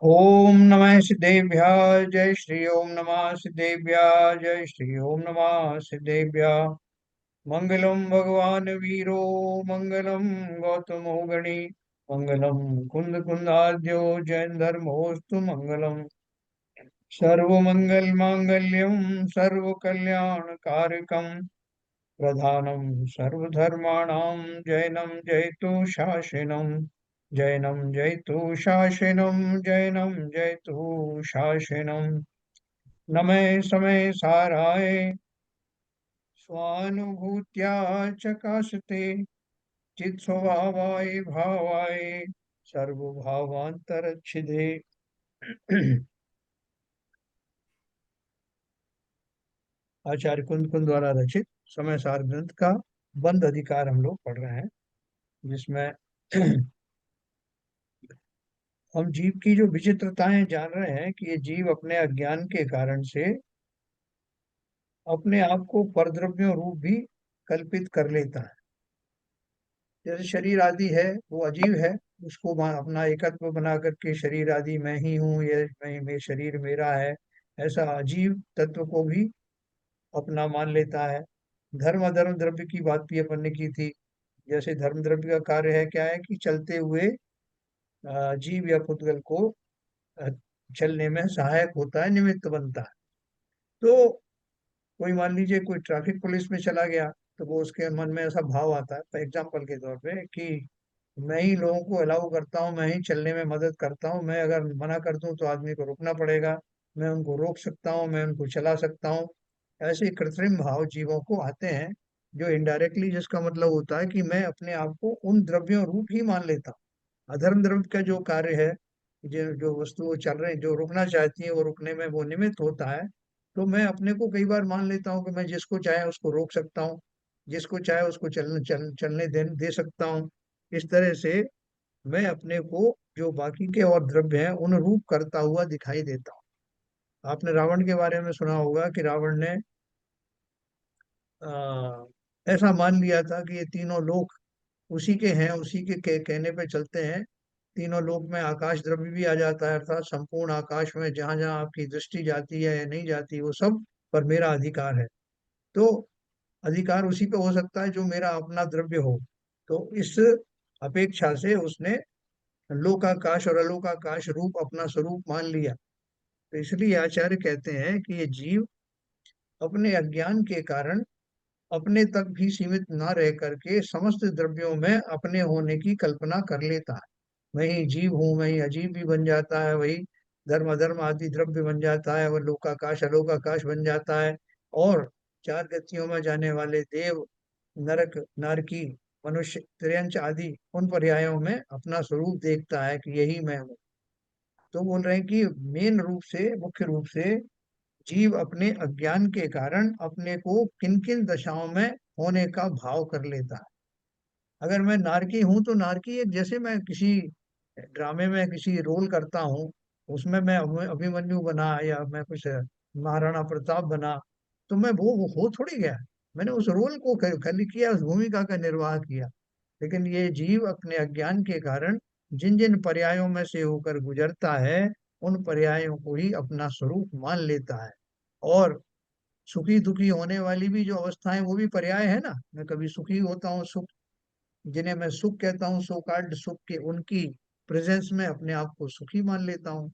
ओम नमः सिद्धेभ्य जय श्री ओम नमः सिद्धेभ्य जय श्री ओम नमः सिद्धेभ्य। मंगलम भगवान वीरो मंगलम गौतमो गणी मंगलम कुंद कुंदाद्यो जैन धर्मोस्तु मंगलम। सर्वमंगल मांगल्यम सर्व कल्याण कारकम प्रधानम सर्वधर्माणां जैनम जयतु शासनम। जैनम जयतु शासनम जैनम जयतु शासनम। नमे समय साराय स्वानुभूत्या चकाशते चित स्वभावाय भावाय सर्वभावांतरच्छिदे। आचार्य कुंद कुंद द्वारा रचित समय सार ग्रंथ का बंद अधिकार हम लोग पढ़ रहे हैं, जिसमें हम जीव की जो विचित्रताएं जान रहे हैं कि ये जीव अपने अज्ञान के कारण से अपने आप को परद्रव्यों रूप भी कल्पित कर लेता है। जैसे शरीर आदि है वो अजीब है, उसको अपना एकत्व बना करके शरीर आदि मैं ही हूँ, ये मैं शरीर मेरा है, ऐसा अजीब तत्व को भी अपना मान लेता है। धर्म अधर्म द्रव्य की बात भी अपन ने की थी। जैसे धर्म द्रव्य का कार्य है क्या है कि चलते हुए जीव या पुद्गल को अ, चलने में सहायक होता है, निमित्त बनता है। तो कोई मान लीजिए कोई ट्रैफिक पुलिस में चला गया, तो वो उसके मन में ऐसा भाव आता है, फॉर एग्जाम्पल के तौर पे, कि मैं ही लोगों को अलाउ करता हूँ, मैं ही चलने में मदद करता हूँ, मैं अगर मना कर दूं तो आदमी को रुकना पड़ेगा, मैं उनको रोक सकता हूँ, मैं उनको चला सकता हूँ। ऐसे कृत्रिम भाव जीवों को आते हैं, जो इनडायरेक्टली जिसका मतलब होता है कि मैं अपने आप को उन द्रव्यों रूप ही मान लेता हूँ। अधर्म द्रव्य का जो कार्य है, जो जो वस्तु चल रही जो रुकना चाहती है वो रुकने में वो निमित्त होता है। तो मैं अपने को कई बार मान लेता हूँ कि मैं जिसको चाहे उसको रोक सकता हूँ, जिसको चाहे उसको चलने दे सकता हूँ। इस तरह से मैं अपने को जो बाकी के और द्रव्य हैं उन रूप करता हुआ दिखाई देता हूँ। आपने रावण के बारे में सुना होगा कि रावण ने आ, ऐसा मान लिया था कि ये तीनों लोक उसी के हैं, उसी के कहने पे चलते हैं। तीनों लोक में आकाश द्रव्य भी आ जाता है, अर्थात संपूर्ण आकाश में जहां जहां आपकी दृष्टि जाती है या नहीं जाती वो सब पर मेरा अधिकार है। तो अधिकार उसी पे हो सकता है जो मेरा अपना द्रव्य हो। तो इस अपेक्षा से उसने लोकाकाश और अलोकाकाश रूप अपना स्वरूप मान लिया। तो इसलिए आचार्य कहते हैं कि ये जीव अपने अज्ञान के कारण अपने तक भी सीमित न रह करके समस्त द्रव्यों में अपने होने की कल्पना कर लेता है। मैं ही जीव हूँ, मैं ही अजीब भी बन जाता है, वही धर्म अधर्म आदि द्रव्य बन जाता है, वह लोकाकाश अलोकाकाश बन जाता है। और चार गतियों में जाने वाले देव, नरक नारकी, मनुष्य, त्रियंच आदि उन पर्यायों में अपना स्वरूप देखता है कि यही मैं हूँ। तो बोल रहे हैं कि मेन रूप से, मुख्य रूप से जीव अपने अज्ञान के कारण अपने को किन किन दशाओं में होने का भाव कर लेता है। अगर मैं नारकी हूं तो नारकी एक, जैसे मैं किसी ड्रामे में किसी रोल करता हूँ, उसमें मैं अभिमन्यु बना या मैं कुछ महाराणा प्रताप बना, तो मैं वो हो थोड़ी गया। मैंने उस रोल को खाली किया, उस भूमिका का निर्वाह किया। लेकिन ये जीव अपने अज्ञान के कारण जिन जिन पर्यायों में से होकर गुजरता है, उन पर्यायों को ही अपना स्वरूप मान लेता है। और सुखी दुखी होने वाली भी जो अवस्थाएं वो भी पर्याय है ना। मैं कभी सुखी होता हूँ, सुख जिन्हें मैं सुख कहता हूँ, सो कार्ड सुख के, उनकी प्रेजेंस में अपने आप को सुखी मान लेता हूँ।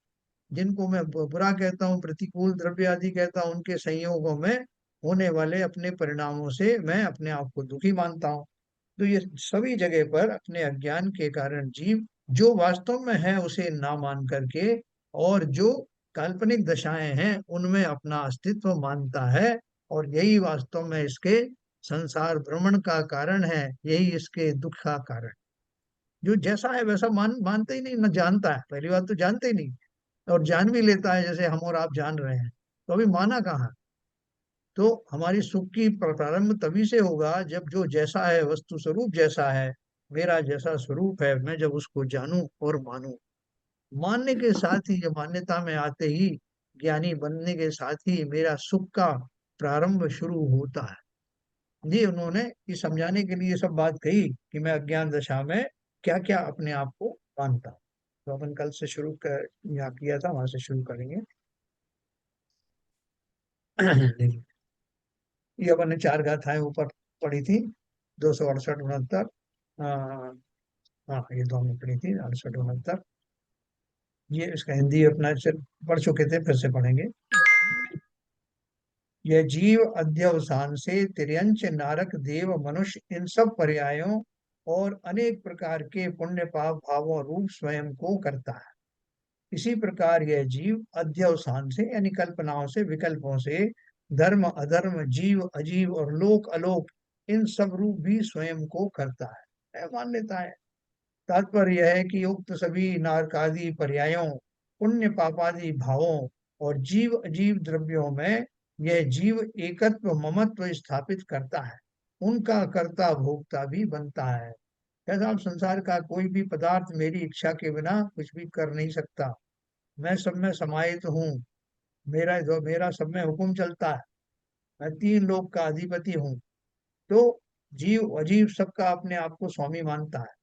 जिनको मैं बुरा कहता हूँ, प्रतिकूल द्रव्य आदि कहता हूँ, उनके संयोगों में होने वाले अपने परिणामों से मैं अपने आप को दुखी मानता हूँ। तो ये सभी जगह पर अपने अज्ञान के कारण जीव जो वास्तव में है उसे ना मान करके, और जो काल्पनिक दशाएं हैं उनमें अपना अस्तित्व मानता है। और यही वास्तव में इसके संसार भ्रमण का कारण है, यही इसके दुख का कारण। जो जैसा है वैसा मानता ही नहीं, न जानता है। पहली बात तो जानते ही नहीं, और जान भी लेता है जैसे हम और आप जान रहे हैं, तो अभी माना कहाँ। तो हमारी सुख की प्रारंभ तभी से होगा जब जो जैसा है, वस्तु स्वरूप जैसा है, मेरा जैसा स्वरूप है, मैं जब उसको जानूं और मानूं। मानने के साथ ही, जब मान्यता में आते ही, ज्ञानी बनने के साथ ही मेरा सुख का प्रारंभ शुरू होता है। ये उन्होंने ये समझाने के लिए सब बात कही कि मैं अज्ञान दशा में क्या क्या अपने आप को मानता हूं। तो अपन कल से शुरू कर, यहाँ किया था वहां से शुरू करेंगे। देखिए, ये अपन ने चार गाथाएं ऊपर पढ़ी थी, 268 69। हाँ, हाँ, ये दो हमने पढ़ी थी, 68 69। ये इसका हिंदी अपना पढ़ चुके थे, फिर से पढ़ेंगे। यह जीव अध्यवसान से तिर्यंच नारक देव मनुष्य इन सब पर्यायों और अनेक प्रकार के पुण्य पाप भावों रूप स्वयं को करता है। इसी प्रकार यह जीव अध्यवसान से यानी कल्पनाओं से, विकल्पों से धर्म अधर्म, जीव अजीव और लोक अलोक, इन सब रूप भी स्वयं को करता है। यह मान्यता है। तात्पर्य यह है कि उक्त सभी नारकादि पर्यायों, पुण्य पापादि भावों और जीव अजीव द्रव्यों में यह जीव एकत्व ममत्व स्थापित करता है, उनका कर्ता भोक्ता भी बनता है। कैसा, आप संसार का कोई भी पदार्थ मेरी इच्छा के बिना कुछ भी कर नहीं सकता। मैं सब में समाहित हूँ, मेरा जो मेरा सब में हुक्म चलता है, मैं तीन लोक का अधिपति हूँ। तो जीव अजीव सबका अपने आप को स्वामी मानता है।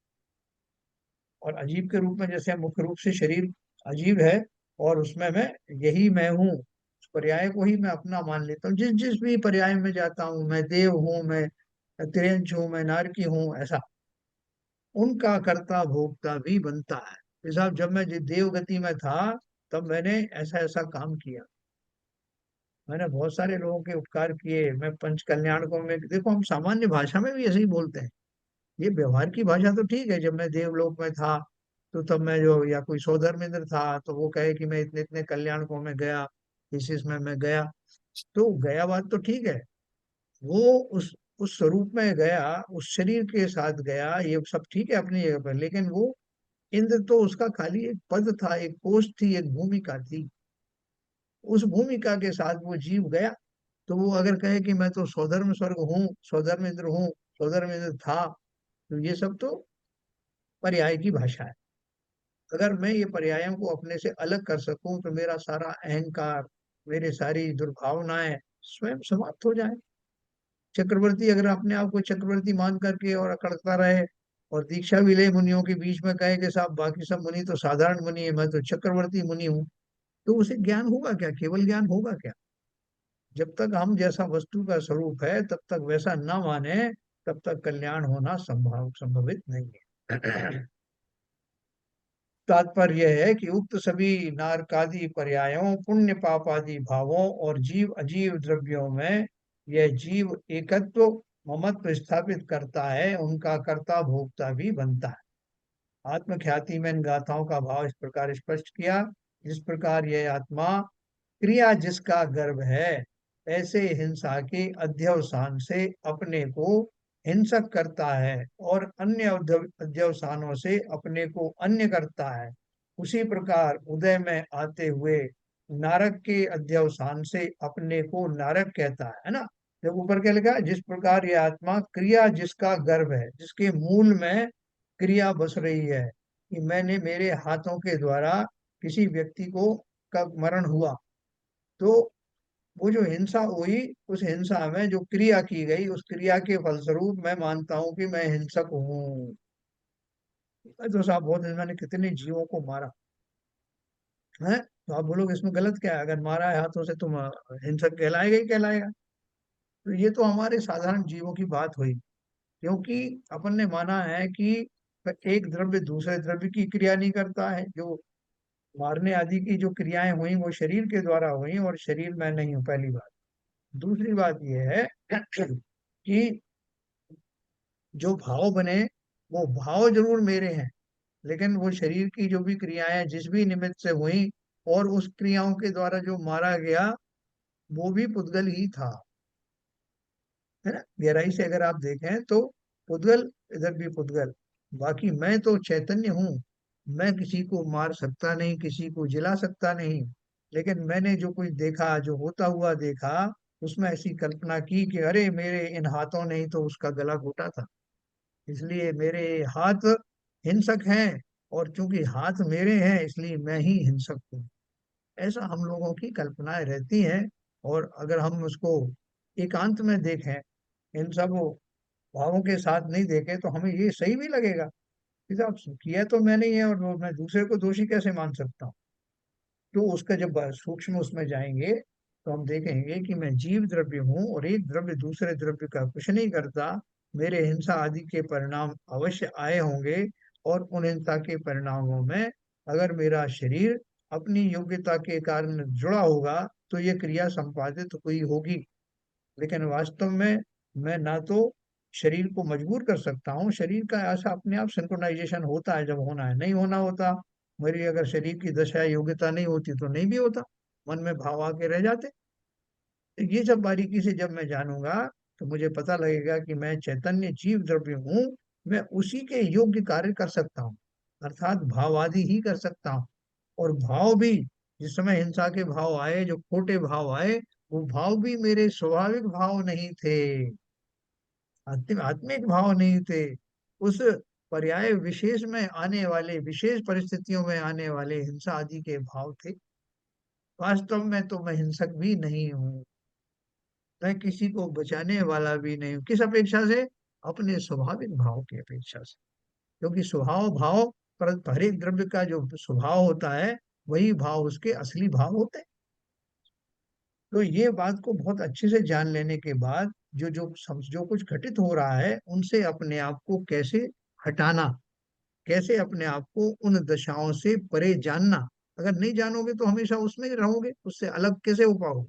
और अजीब के रूप में जैसे मुख्य रूप से शरीर अजीब है, और उसमें मैं हूँ, उस पर्याय को ही मैं अपना मान लेता हूँ। जिस जिस भी पर्याय में जाता हूँ, मैं देव हूँ, मैं तिरंज हूँ, मैं नारकी हूँ, ऐसा उनका कर्ता भोक्ता भी बनता है। ये साहब, जब मैं देव गति में था, तब मैंने ऐसा ऐसा काम किया, मैंने बहुत सारे लोगों के उपकार किए, मैं पंच कल्याणकों में, देखो हम सामान्य भाषा में भी ऐसे ही बोलते हैं। ये व्यवहार की भाषा तो ठीक है, जब मैं देवलोक में था तो तब मैं जो, या कोई सौधर्मेंद्र था तो वो कहे कि मैं इतने इतने कल्याणकों में गया, इसमें मैं गया, तो गया बात तो ठीक है। वो उस स्वरूप में गया, उस शरीर के साथ गया, ये सब ठीक है अपनी जगह पर, लेकिन वो इंद्र तो उसका खाली एक पद था, एक पोस्ट थी, एक भूमिका थी। उस भूमिका के साथ वो जीव गया। तो वो अगर कहे कि मैं तो स्वधर्म स्वर्ग हूँ, स्वधर्म इंद्र हूँ, स्वधर्म इंद्र था, तो ये सब तो पर्याय की भाषा है। अगर मैं ये पर्यायों को अपने से अलग कर सकूं तो मेरा सारा अहंकार, मेरी सारी दुर्भावनाएं स्वयं समाप्त हो जाए। चक्रवर्ती अगर अपने आप को चक्रवर्ती मान करके और अकड़ता रहे, और दीक्षा भी ले मुनियों के बीच में, कहे कि साहब बाकी सब मुनि तो साधारण मुनि है, मैं तो चक्रवर्ती मुनि हूँ, तो उसे ज्ञान होगा क्या? केवल ज्ञान होगा क्या? जब तक हम जैसा वस्तु का स्वरूप है तब तक वैसा न माने, तब तक कल्याण होना संभवित नहीं है। तात्पर्य यह है कि उक्त सभी नारकादि पर्यायों, पुण्य पापादि भावों और जीव अजीव द्रव्यों में यह जीव एकत्व ममत्व स्थापित करता है, उनका कर्ता भोक्ता भी बनता है। आत्मख्याति में इन गाथाओं का भाव इस प्रकार स्पष्ट किया। जिस प्रकार यह आत्मा क्रिया जिसका गर्भ है, ऐसे हिंसा के अध्यवसान से अपने को हिंसक करता है और अन्य अध्यवसानों से अपने को अन्य करता है। उसी प्रकार उदय में आते हुए नारक के अध्यवसान से अपने को नारक कहता है ना। जब ऊपर क्या लिखा है, जिस प्रकार यह आत्मा क्रिया जिसका गर्भ है, जिसके मूल में क्रिया बस रही है, कि मैंने मेरे हाथों के द्वारा किसी व्यक्ति को का मरण हुआ, तो वो जो हिंसा हुई, उस हिंसा में जो क्रिया की गई, उस क्रिया के फलस्वरूप मैं मानता हूं कि मैं हिंसक हूँ। तो साहब बहुत, मैंने कितने जीवों को मारा है, तो आप बोलोगे इसमें गलत क्या है? अगर मारा है हाथों से, तुम हिंसक कहलाएगा ही कहलाएगा। तो ये तो हमारे साधारण जीवों की बात हुई, क्योंकि अपन ने माना है कि एक द्रव्य दूसरे द्रव्य की क्रिया नहीं करता है। जो मारने आदि की जो क्रियाएं हुई वो शरीर के द्वारा हुई, और शरीर में नहीं हूँ, पहली बात। दूसरी बात यह है कि जो भाव बने, वो भाव जरूर मेरे हैं, लेकिन वो शरीर की जो भी क्रियाएं जिस भी निमित्त से हुई, और उस क्रियाओं के द्वारा जो मारा गया, वो भी पुद्गल ही था, है ना। गहराई से अगर आप देखें तो पुद्गल, इधर भी पुद्गल। बाकी मैं तो चैतन्य हूँ, मैं किसी को मार सकता नहीं, किसी को जिला सकता नहीं, लेकिन मैंने जो कुछ देखा, जो होता हुआ देखा, उसमें ऐसी कल्पना की कि अरे मेरे इन हाथों ने ही तो उसका गला घोटा था, इसलिए मेरे हाथ हिंसक हैं, और चूंकि हाथ मेरे हैं इसलिए मैं ही हिंसक हूँ। ऐसा हम लोगों की कल्पनाएं रहती हैं। और अगर हम उसको एकांत में देखें, इन सब भावों के साथ नहीं देखें, तो हमें ये सही भी लगेगा साहब किया तो मैंने ही है, और मैं दूसरे को दोषी कैसे मान सकता हूँ? तो उसका जब सूक्ष्म उसमें जाएंगे तो हम देखेंगे कि मैं जीव द्रव्य हूँ, और एक द्रव्य दूसरे द्रव्य का कुछ नहीं करता। मेरे हिंसा आदि के परिणाम अवश्य आए होंगे, और उन हिंसा के परिणामों में अगर मेरा शरीर अपनी योग्यता के कारण जुड़ा होगा तो ये क्रिया संपादित हुई होगी। लेकिन वास्तव में मैं ना तो शरीर को मजबूर कर सकता हूँ, शरीर का ऐसा अपने आप सिंक्रोनाइजेशन होता है जब होना है, नहीं होना होता। मेरी अगर शरीर की दशा योग्यता नहीं होती तो नहीं भी होता, मन में भाव आके रह जाते। तो ये सब बारीकी से जब मैं जानूंगा तो मुझे पता लगेगा कि मैं चैतन्य जीव द्रव्य हूँ। मैं उसी के योग्य कार्य कर सकता हूँ, अर्थात भाव आदि ही कर सकता हूँ। और भाव भी, जिस समय हिंसा के भाव आए, जो खोटे भाव आए, वो भाव भी मेरे स्वाभाविक भाव नहीं थे, आत्मिक भाव नहीं थे। उस पर्याय विशेष में आने वाले, विशेष परिस्थितियों में आने वाले हिंसा आदि के भाव थे। वास्तव में तो मैं हिंसक भी नहीं हूँ, मैं किसी को बचाने वाला भी नहीं हूँ। किस अपेक्षा से? अपने स्वाभाविक भाव की अपेक्षा से। क्योंकि स्वभाव भाव, पर हर एक द्रव्य का जो स्वभाव होता है वही भाव उसके असली भाव होते हैं। तो ये बात को बहुत अच्छे से जान लेने के बाद जो कुछ घटित हो रहा है उनसे अपने आप को कैसे हटाना, कैसे अपने आप को उन दशाओं से परे जानना। अगर नहीं जानोगे तो हमेशा उसमें ही रहोगे, उससे अलग कैसे हो पाओगे?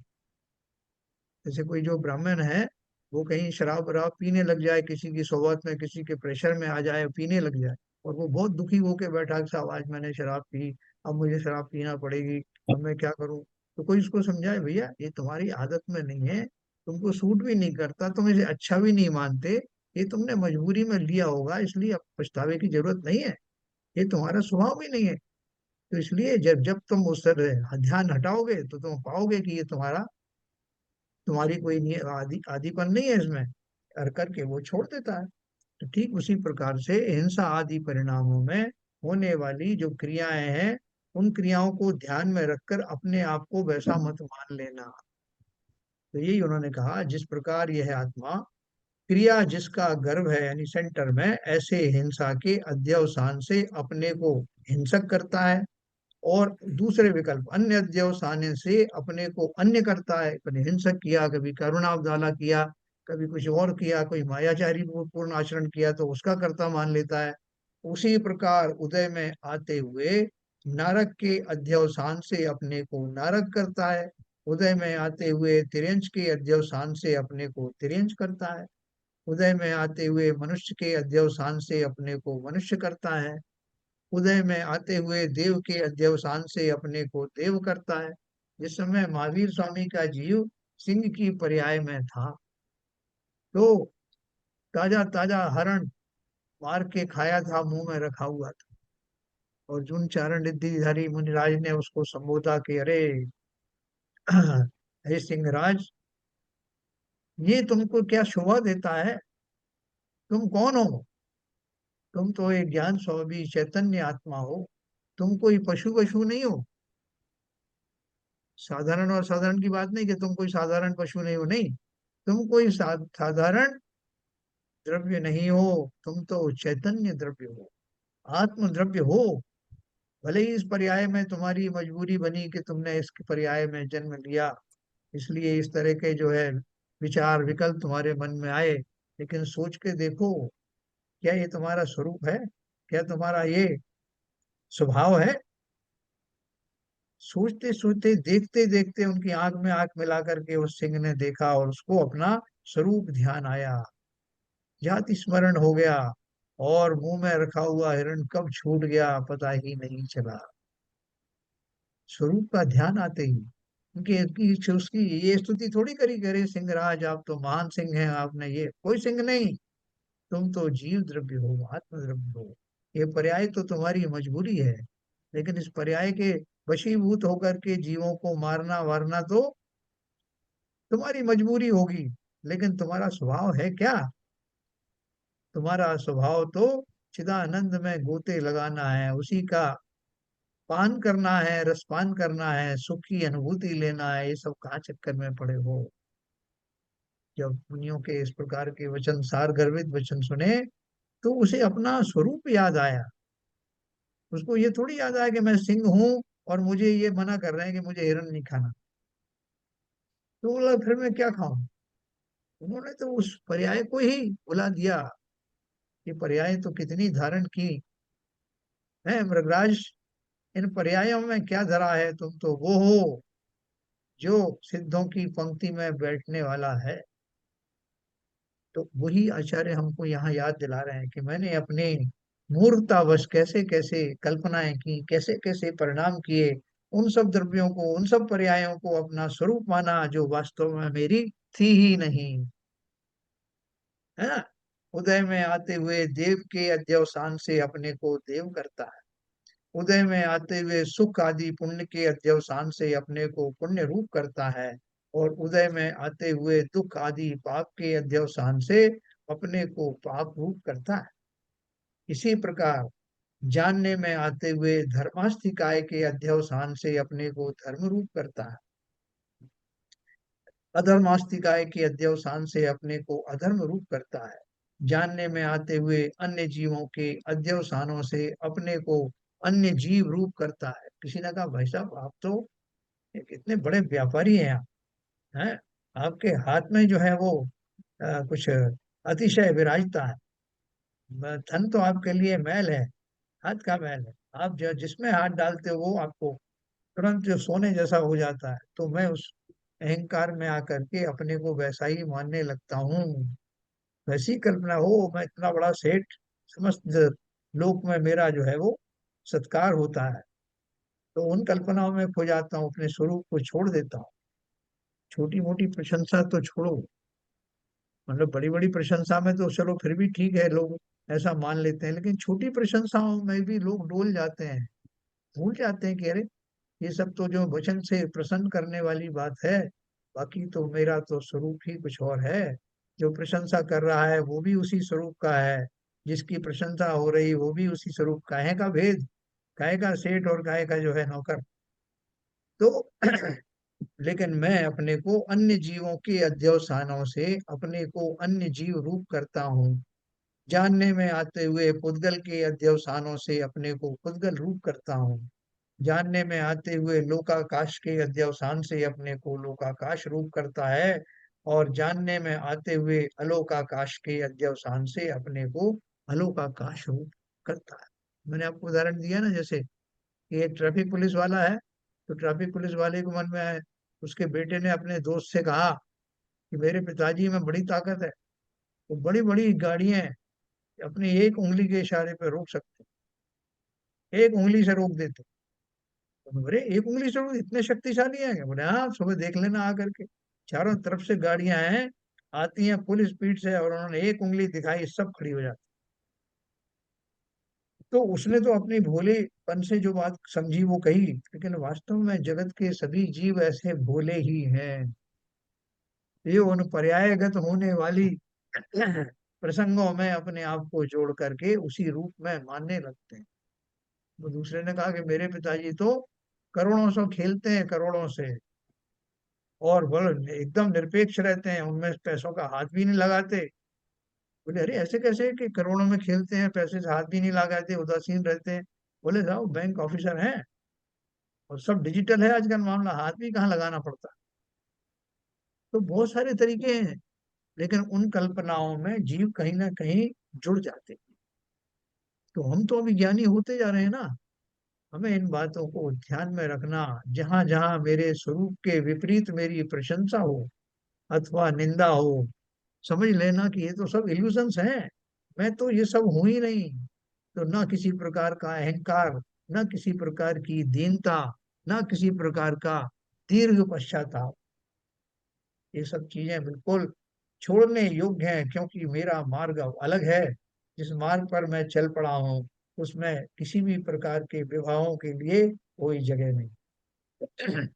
जैसे कोई जो ब्राह्मण है, वो कहीं शराब वराब पीने लग जाए, किसी की सोबत में, किसी के प्रेशर में आ जाए, पीने लग जाए, और वो बहुत दुखी होके बैठा कि साहब आज मैंने शराब पी, अब मुझे शराब पीना पड़ेगी, अब मैं क्या करूं? तो कोई उसको समझाए, भैया ये तुम्हारी आदत में नहीं है, तुमको सूट भी नहीं करता, तुम इसे अच्छा भी नहीं मानते, ये तुमने मजबूरी में लिया होगा, इसलिए अब पछतावे की जरूरत नहीं है, ये तुम्हारा स्वभाव भी नहीं है। तो इसलिए जब जब तुम उस पर ध्यान हटाओगे तो तुम पाओगे कि ये तुम्हारी कोई आदीपन नहीं है इसमें, कर करके वो छोड़ देता है। तो ठीक उसी प्रकार से हिंसा आदि परिणामों में होने वाली जो क्रियाएं हैं, उन क्रियाओं को ध्यान में रखकर अपने आप को वैसा मत मान लेना। तो यही उन्होंने कहा, जिस प्रकार यह आत्मा क्रिया जिसका गर्भ है यानी सेंटर में, ऐसे हिंसा के अध्यवसान से अपने को हिंसक करता है, और दूसरे विकल्प अन्य अध्यवसाय से अपने को अन्य करता है। कभी हिंसक किया, कभी करुणावदाला किया, कभी कुछ और किया, कोई मायाचारी पूर्ण आचरण किया तो उसका कर्ता मान लेता है। उसी प्रकार उदय में आते हुए नारक के अध्यवसान से अपने को नारक करता है, उदय में आते हुए तिर्यंच के अध्यवसान से अपने को तिर्यंच करता है, उदय में आते हुए मनुष्य के अध्यवसान से अपने को मनुष्य करता है, उदय में आते हुए देव के अध्यवसान से अपने को देव करता है। जिस समय महावीर स्वामी का जीव सिंह की पर्याय में था, तो ताजा ताजा हरण मार के खाया था, मुंह में रखा हुआ था, और जुन चारण रिद्धिधारी मुनिराज ने उसको संबोधा कि अरे हे सिंहराज, ये तुमको क्या शोभा देता है? तुम कौन हो? तुम तो एक ज्ञान स्वरूपी चैतन्य आत्मा हो, तुम कोई पशु पशु नहीं हो। साधारण और साधारण की बात नहीं कि तुम कोई साधारण पशु नहीं हो, नहीं, तुम कोई साधारण द्रव्य नहीं हो, तुम तो चैतन्य द्रव्य हो, आत्म द्रव्य हो। भले ही इस पर्याय में तुम्हारी मजबूरी बनी कि तुमने इस पर्याय में जन्म लिया, इसलिए इस तरह के जो है विचार विकल्प तुम्हारे मन में आए, लेकिन सोच के देखो, क्या ये तुम्हारा स्वरूप है? क्या तुम्हारा ये स्वभाव है? सोचते सोचते, देखते देखते उनकी आंख में आंख मिला करके उस सिंह ने देखा, और उसको अपना स्वरूप ध्यान आया, जाति स्मरण हो गया, और मुंह में रखा हुआ हिरण कब छूट गया पता ही नहीं चला। स्वरूप का ध्यान आते ही उसकी ये स्तुति थोड़ी करी, करे सिंहराज आप तो महान सिंह हैं, आपने ये, कोई सिंह नहीं, तुम तो जीव द्रव्य हो, आत्म द्रव्य हो। ये पर्याय तो तुम्हारी मजबूरी है, लेकिन इस पर्याय के वशीभूत होकर के जीवों को मारना वारना तो तुम्हारी मजबूरी होगी, लेकिन तुम्हारा स्वभाव है क्या? तुम्हारा स्वभाव तो चिदानंद में गोते लगाना है, उसी का पान करना है, रसपान करना है, सुख की अनुभूति लेना है। ये सब कहाँ चक्कर में पड़े हो? जब मुनियों के इस प्रकार के वचन, सार गर्भित वचन सुने, तो उसे अपना स्वरूप याद आया। उसको ये थोड़ी याद आया कि मैं सिंह हूं और मुझे ये मना कर रहे हैं कि मुझे हिरण नहीं खाना। तो बोला फिर मैं क्या खाऊं। उन्होंने तो उस पर्याय को ही बुला दिया। ये पर्याय तो कितनी धारण की है मृगराज। इन पर्यायों में क्या धरा है, तुम तो वो हो जो सिद्धों की पंक्ति में बैठने वाला है। तो वही आचार्य हमको यहाँ याद दिला रहे हैं कि मैंने अपने मूर्खतावश कैसे कैसे कल्पनाएं की, कैसे कैसे परिणाम किए, उन सब द्रव्यों को, उन सब पर्यायों को अपना स्वरूप माना जो वास्तव में मेरी थी ही नहीं। है ना। उदय में आते हुए देव के अध्यवसान से अपने को देव करता है। उदय में आते हुए सुख आदि पुण्य के अध्यवसान से अपने को पुण्य रूप करता है। और उदय में आते हुए दुख आदि पाप के अध्यवसान से अपने को पाप रूप करता है। इसी प्रकार जानने में आते हुए धर्मास्तिकाय के अध्यवसान से अपने को धर्म रूप करता है। अधर्मास्तिकाय के अध्यवसान से अपने को अधर्म रूप करता है। जानने में आते हुए अन्य जीवों के अध्यवसानों से अपने को अन्य जीव रूप करता है। किसी ने कहा भाई साहब आप तो एक इतने बड़े व्यापारी हैं आप, हैं। आपके हाथ में जो है वो कुछ अतिशय विराजता है। धन तो आपके लिए मैल है, हाथ का मैल है। आप जो जिसमें हाथ डालते हो वो आपको तुरंत जो सोने जैसा हो जाता है। तो मैं उस अहंकार में आकर के अपने को वैसा ही मानने लगता हूँ। वैसी कल्पना हो मैं इतना बड़ा सेठ, समस्त लोक में मेरा जो है वो सत्कार होता है। तो उन कल्पनाओं में खो जाता हूँ, अपने स्वरूप को छोड़ देता हूँ। छोटी मोटी प्रशंसा तो छोड़ो, मतलब बड़ी बड़ी प्रशंसा में तो चलो फिर भी ठीक है, लोग ऐसा मान लेते हैं, लेकिन छोटी प्रशंसाओं में भी लोग डोल जाते हैं। भूल जाते हैं कि अरे ये सब तो जो वचन से प्रसन्न करने वाली बात है, बाकी तो मेरा तो स्वरूप ही कुछ और है। जो प्रशंसा कर रहा है वो भी उसी स्वरूप का है, जिसकी प्रशंसा हो रही वो भी उसी स्वरूप का है। का भेद, काय का सेठ और काय का जो है नौकर। तो लेकिन मैं अपने को अन्य जीवों के अध्यवसानों से अपने को अन्य जीव रूप करता हूँ। जानने में आते हुए पुद्गल के अध्यवसानों से अपने को पुद्गल रूप करता हूँ। जानने में आते हुए लोकाकाश के अध्यवसान से अपने को लोकाकाश रूप करता है। और जानने में आते हुए अलोकाकाश के अध्यवसान से अपने को अलोकाकाश रूप करता है। मैंने आपको उदाहरण दिया ना, जैसे कि एक ट्रैफिक पुलिस वाला है, तो ट्रैफिक पुलिस वाले को मन में है, उसके बेटे ने अपने दोस्त से कहा कि मेरे पिताजी में बड़ी ताकत है, वो बड़ी बड़ी गाड़ियां अपनी एक उंगली के इशारे पे रोक सकते हैं, एक उंगली से रोक देते। तो बोले एक उंगली से रोक, इतने शक्तिशाली हैं क्या? बोले हाँ, सुबह देख लेना आकर के, चारों तरफ से गाड़ियां हैं, आती हैं फुल स्पीड से, और उन्होंने एक उंगली दिखाई, सब खड़ी हो जाती। तो उसने तो अपनी भोलेपन से जो बात समझी वो कही, लेकिन वास्तव में जगत के सभी जीव ऐसे भोले ही हैं। ये उन पर्यायगत होने वाली प्रसंगों में अपने आप को जोड़ करके उसी रूप में मानने लगते हैं। तो दूसरे ने कहा कि मेरे पिताजी तो करोड़ों से खेलते हैं, करोड़ों से, और बल एकदम निरपेक्ष रहते हैं, उनमें पैसों का हाथ भी नहीं लगाते। बोले अरे ऐसे कैसे कि करोड़ों में खेलते हैं, पैसे से हाथ भी नहीं लगाते, उदासीन रहते हैं। बोले साहब बैंक ऑफिसर हैं, और सब डिजिटल है आजकल मामला, हाथ भी कहाँ लगाना पड़ता। तो बहुत सारे तरीके हैं, लेकिन उन कल्पनाओं में जीव कहीं ना कहीं जुड़ जाते हैं। तो हम तो अभी ज्ञानी होते जा रहे हैं ना। हमें इन बातों को ध्यान में रखना, जहां जहां मेरे स्वरूप के विपरीत मेरी प्रशंसा हो अथवा निंदा हो, समझ लेना कि ये तो सब इल्यूजन्स हैं। मैं तो ये सब हूं ही नहीं। तो ना किसी प्रकार का अहंकार, ना किसी प्रकार की दीनता, ना किसी प्रकार का दीर्घ पश्चाताप, ये सब चीजें बिल्कुल छोड़ने योग्य हैं, क्योंकि मेरा मार्ग अब अलग है। जिस मार्ग पर मैं चल पड़ा हूँ उसमें किसी भी प्रकार के विवाहों के लिए कोई जगह नहीं।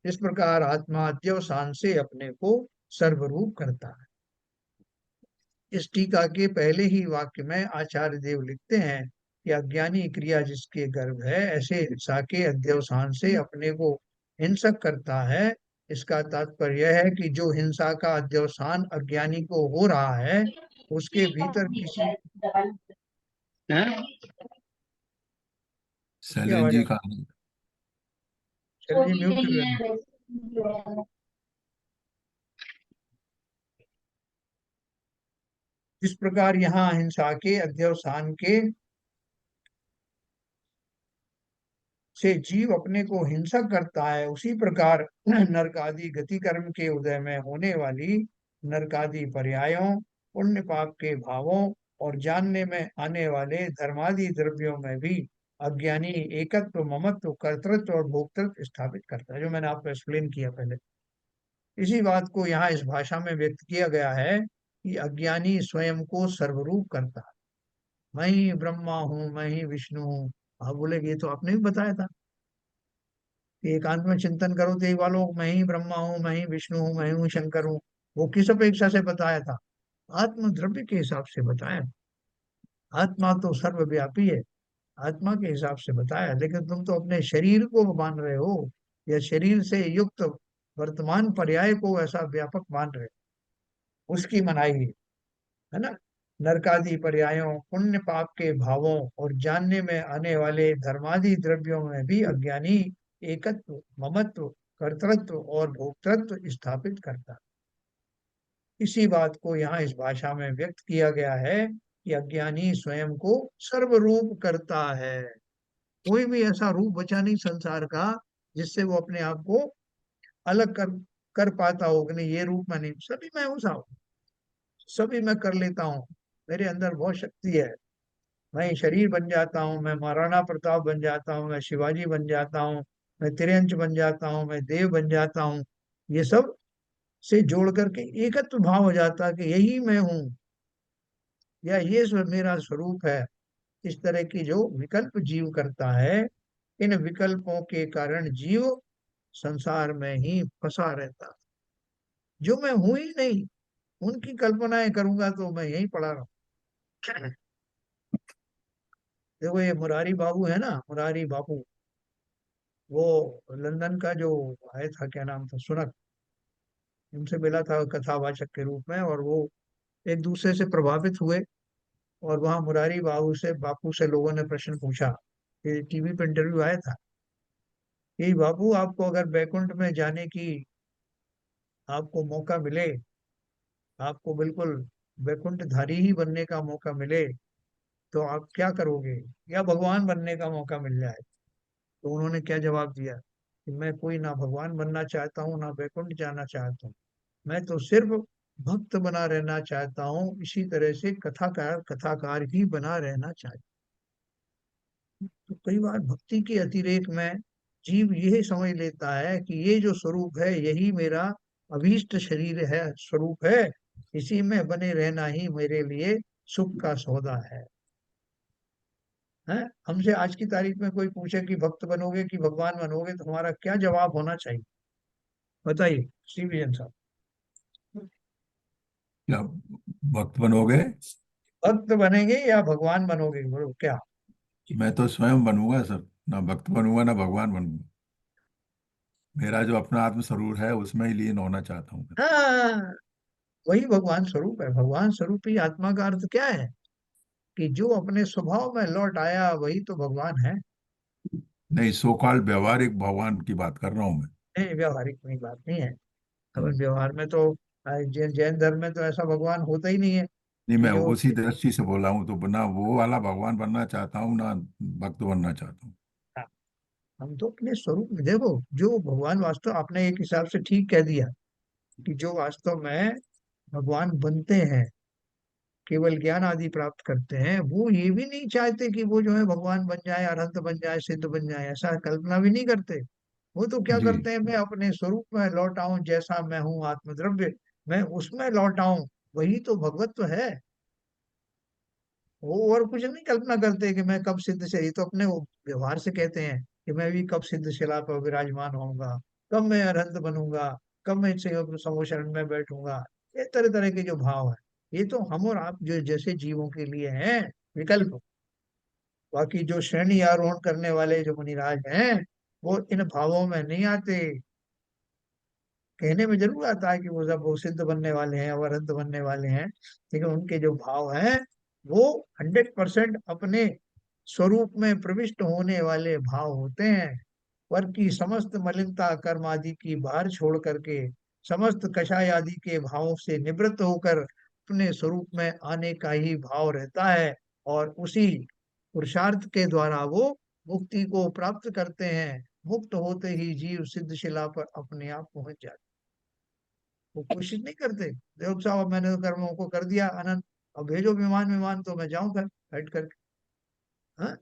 इस प्रकार आत्मा अध्यवसान से अपने को सर्वरूप करता है। इस टीका के पहले ही वाक्य में आचार्य देव लिखते हैं कि अज्ञानी क्रिया जिसके गर्भ है, ऐसे हिंसा के अध्यवसान से अपने को हिंसक करता है। इसका तात्पर्य है कि जो हिंसा का अध्यवसान अज्ञानी को हो रहा है, उसके भीतर किसी हैं? की शैलेंद्र आवाज जी आ, का। चलिए म्यूट कर देना। इस प्रकार यहाँ अहिंसा के अध्यवसान के से जीव अपने को हिंसक करता है, उसी प्रकार नरकादि गति कर्म के उदय में होने वाली नरकादि पर्यायों, पुण्य पाप के भावों और जानने में आने वाले धर्मादि द्रव्यों में भी अज्ञानी एकत्व, ममत्व, कर्तृत्व और भोक्तृत्व स्थापित करता है, जो मैंने आपको एक्सप्लेन किया पहले। इसी बात को यहाँ इस भाषा में व्यक्त किया गया है कि अज्ञानी स्वयं को सर्वरूप करता है। मैं ही ब्रह्मा हूँ, मैं ही विष्णु हूँ। आप बोले ये तो आपने भी बताया था कि एकांत में चिंतन करो तो एक वालों, मैं ही ब्रह्मा हूँ, मैं ही विष्णु हूँ, मैं हूँ शंकर हूँ। वो किस अपेक्षा से बताया था? आत्म द्रव्य के हिसाब से बताया। आत्मा तो सर्वव्यापी है, आत्मा के हिसाब से बताया। लेकिन तुम तो अपने शरीर को मान रहे हो, या शरीर से युक्त वर्तमान पर्याय को ऐसा व्यापक मान रहे हो, उसकी मनाही है ना। नरकादि पर्यायों, पुण्य पाप के भावों और जानने में आने वाले धर्मादि द्रव्यों में भी अज्ञानी एकत्व, ममत्व, कर्तृत्व और भोक्तृत्व स्थापित करता है। इसी बात को यहाँ इस भाषा में व्यक्त किया गया है कि अज्ञानी स्वयं को सर्वरूप करता है। कोई भी ऐसा रूप बचा नहीं संसार का जिससे वो अपने आप को अलग कर पाता हो कि नहीं ये रूप में नहीं, सभी मैं हूँ साहब, सभी मैं कर लेता हूँ। मेरे अंदर बहुत शक्ति है। मैं शरीर बन जाता हूँ, मैं महाराणा प्रताप बन जाता हूँ, मैं शिवाजी बन जाता हूँ, मैं तिरंज बन जाता हूँ, मैं देव बन जाता हूँ। ये सब से जोड़ करके एकत्व भाव हो जाता है कि यही मैं हूँ, या ये मेरा स्वरूप है। इस तरह की जो विकल्प जीव करता है, इन विकल्पों के कारण जीव संसार में ही फंसा रहता। जो मैं हूं ही नहीं, उनकी कल्पनाएं करूंगा तो मैं यही पड़ा रहूं। देखो ये मुरारी बाबू है ना, मुरारी बाबू, वो लंदन का जो आया था, क्या नाम था, सुनक, उनसे मिला था कथावाचक के रूप में, और वो एक दूसरे से प्रभावित हुए। और वहां मुरारी बापू से लोगों ने प्रश्न पूछा, ये टीवी पे इंटरव्यू आया था कि बाबू आपको अगर बैकुंठ में जाने की आपको मौका मिले, आपको बिल्कुल बैकुंठ धारी ही बनने का मौका मिले, तो आप क्या करोगे? या भगवान बनने का मौका मिल जाए, तो उन्होंने क्या जवाब दिया कि मैं कोई ना भगवान बनना चाहता हूँ ना बैकुंठ जाना चाहता हूँ, मैं तो सिर्फ भक्त बना रहना चाहता हूँ, इसी तरह से कथाकार कथाकार ही बना रहना चाहता हूँ। तो कई बार भक्ति के अतिरेक में जीव यही समझ लेता है कि ये जो स्वरूप है यही मेरा अभीष्ट शरीर है, स्वरूप है, इसी में बने रहना ही मेरे लिए सुख का सौदा है। हमसे आज की तारीख में कोई पूछे कि भक्त बनोगे कि भगवान बनोगे, तो हमारा क्या जवाब होना चाहिए? बताइए श्री विजयन साहब। क्या वक्त बनोगे? भक्त बनेंगे या भगवान बनोगे, बोलो क्या? मैं तो स्वयं बनूंगा सर, ना भक्त बनूंगा ना भगवान बनूंगा। मेरा जो अपना आत्म स्वरूप है उसमें ही लीन होना चाहता हूँ मैं। हाँ, वही भगवान स्वरूप है। भगवान स्वरूप ही आत्मा का अर्थ क्या है? कि जो अपने स्वभाव में लौट आया वही तो भगवान है। नहीं, सो कॉल्ड व्यवहारिक भगवान की बात कर रहा हूँ मैं। नहीं, व्यवहारिक में बात नहीं है। अब हम्म। व्यवहार में तो जैन धर्म में तो ऐसा भगवान होता ही नहीं है नहीं, कि मैं जो। उसी दृष्टि से बोला हूँ, तो ना वो वाला भगवान बनना चाहता हूँ ना भक्त बनना चाहता हूँ। हाँ, हम तो अपने स्वरूप में देखो, जो भगवान वास्तव, आपने एक हिसाब से ठीक कह दिया कि जो वास्तव में भगवान बनते हैं, केवल ज्ञान आदि प्राप्त करते हैं, वो ये भी नहीं चाहते कि वो जो है भगवान बन जाए, अरहंत बन जाए, सिद्ध बन जाए, ऐसा कल्पना भी नहीं करते। वो तो क्या जी करते हैं, मैं अपने स्वरूप में लौट आऊं, जैसा मैं हूँ आत्मद्रव्य, मैं उसमें लौट आऊं, वही तो भगवत्व है। वो और कुछ नहीं कल्पना करते कि मैं कब सिद्ध से, ये तो अपने वो व्यवहार से कहते हैं कि मैं भी कब सिद्ध शिला पर विराजमान होऊंगा, कब मैं अरहंत बनूंगा, कब मैं समो शरण में बैठूंगा। ये तरह तरह के जो भाव है, ये तो हम और आप जो जैसे जीवों के लिए हैं विकल्प। बाकी जो श्रेणी आरोहण करने वाले जो मुनिराज हैं, वो इन भावों में नहीं आते। कहने में जरूर आता है कि वो सब वो सिद्ध बनने वाले हैं, अवरहंत बनने वाले हैं, लेकिन उनके जो भाव हैं वो 100% अपने स्वरूप में प्रविष्ट होने वाले भाव होते हैं। वर्ग की समस्त मलिनता कर्म आदि की बाहर छोड़ करके समस्त कषाय आदि के भावों से निवृत्त होकर अपने स्वरूप में आने का ही भाव रहता है, और उसी पुरुषार्थ के द्वारा वो मुक्ति को प्राप्त करते हैं। मुक्त होते ही जीव सिद्ध शिला पर अपने आप पहुंच जाते। वो कोशिश नहीं करते, देखो साहब मैंने तो कर्मों को कर दिया अनंत, अब भेजो विमान विमान तो मैं जाऊं घर बैठ करके। हाँ,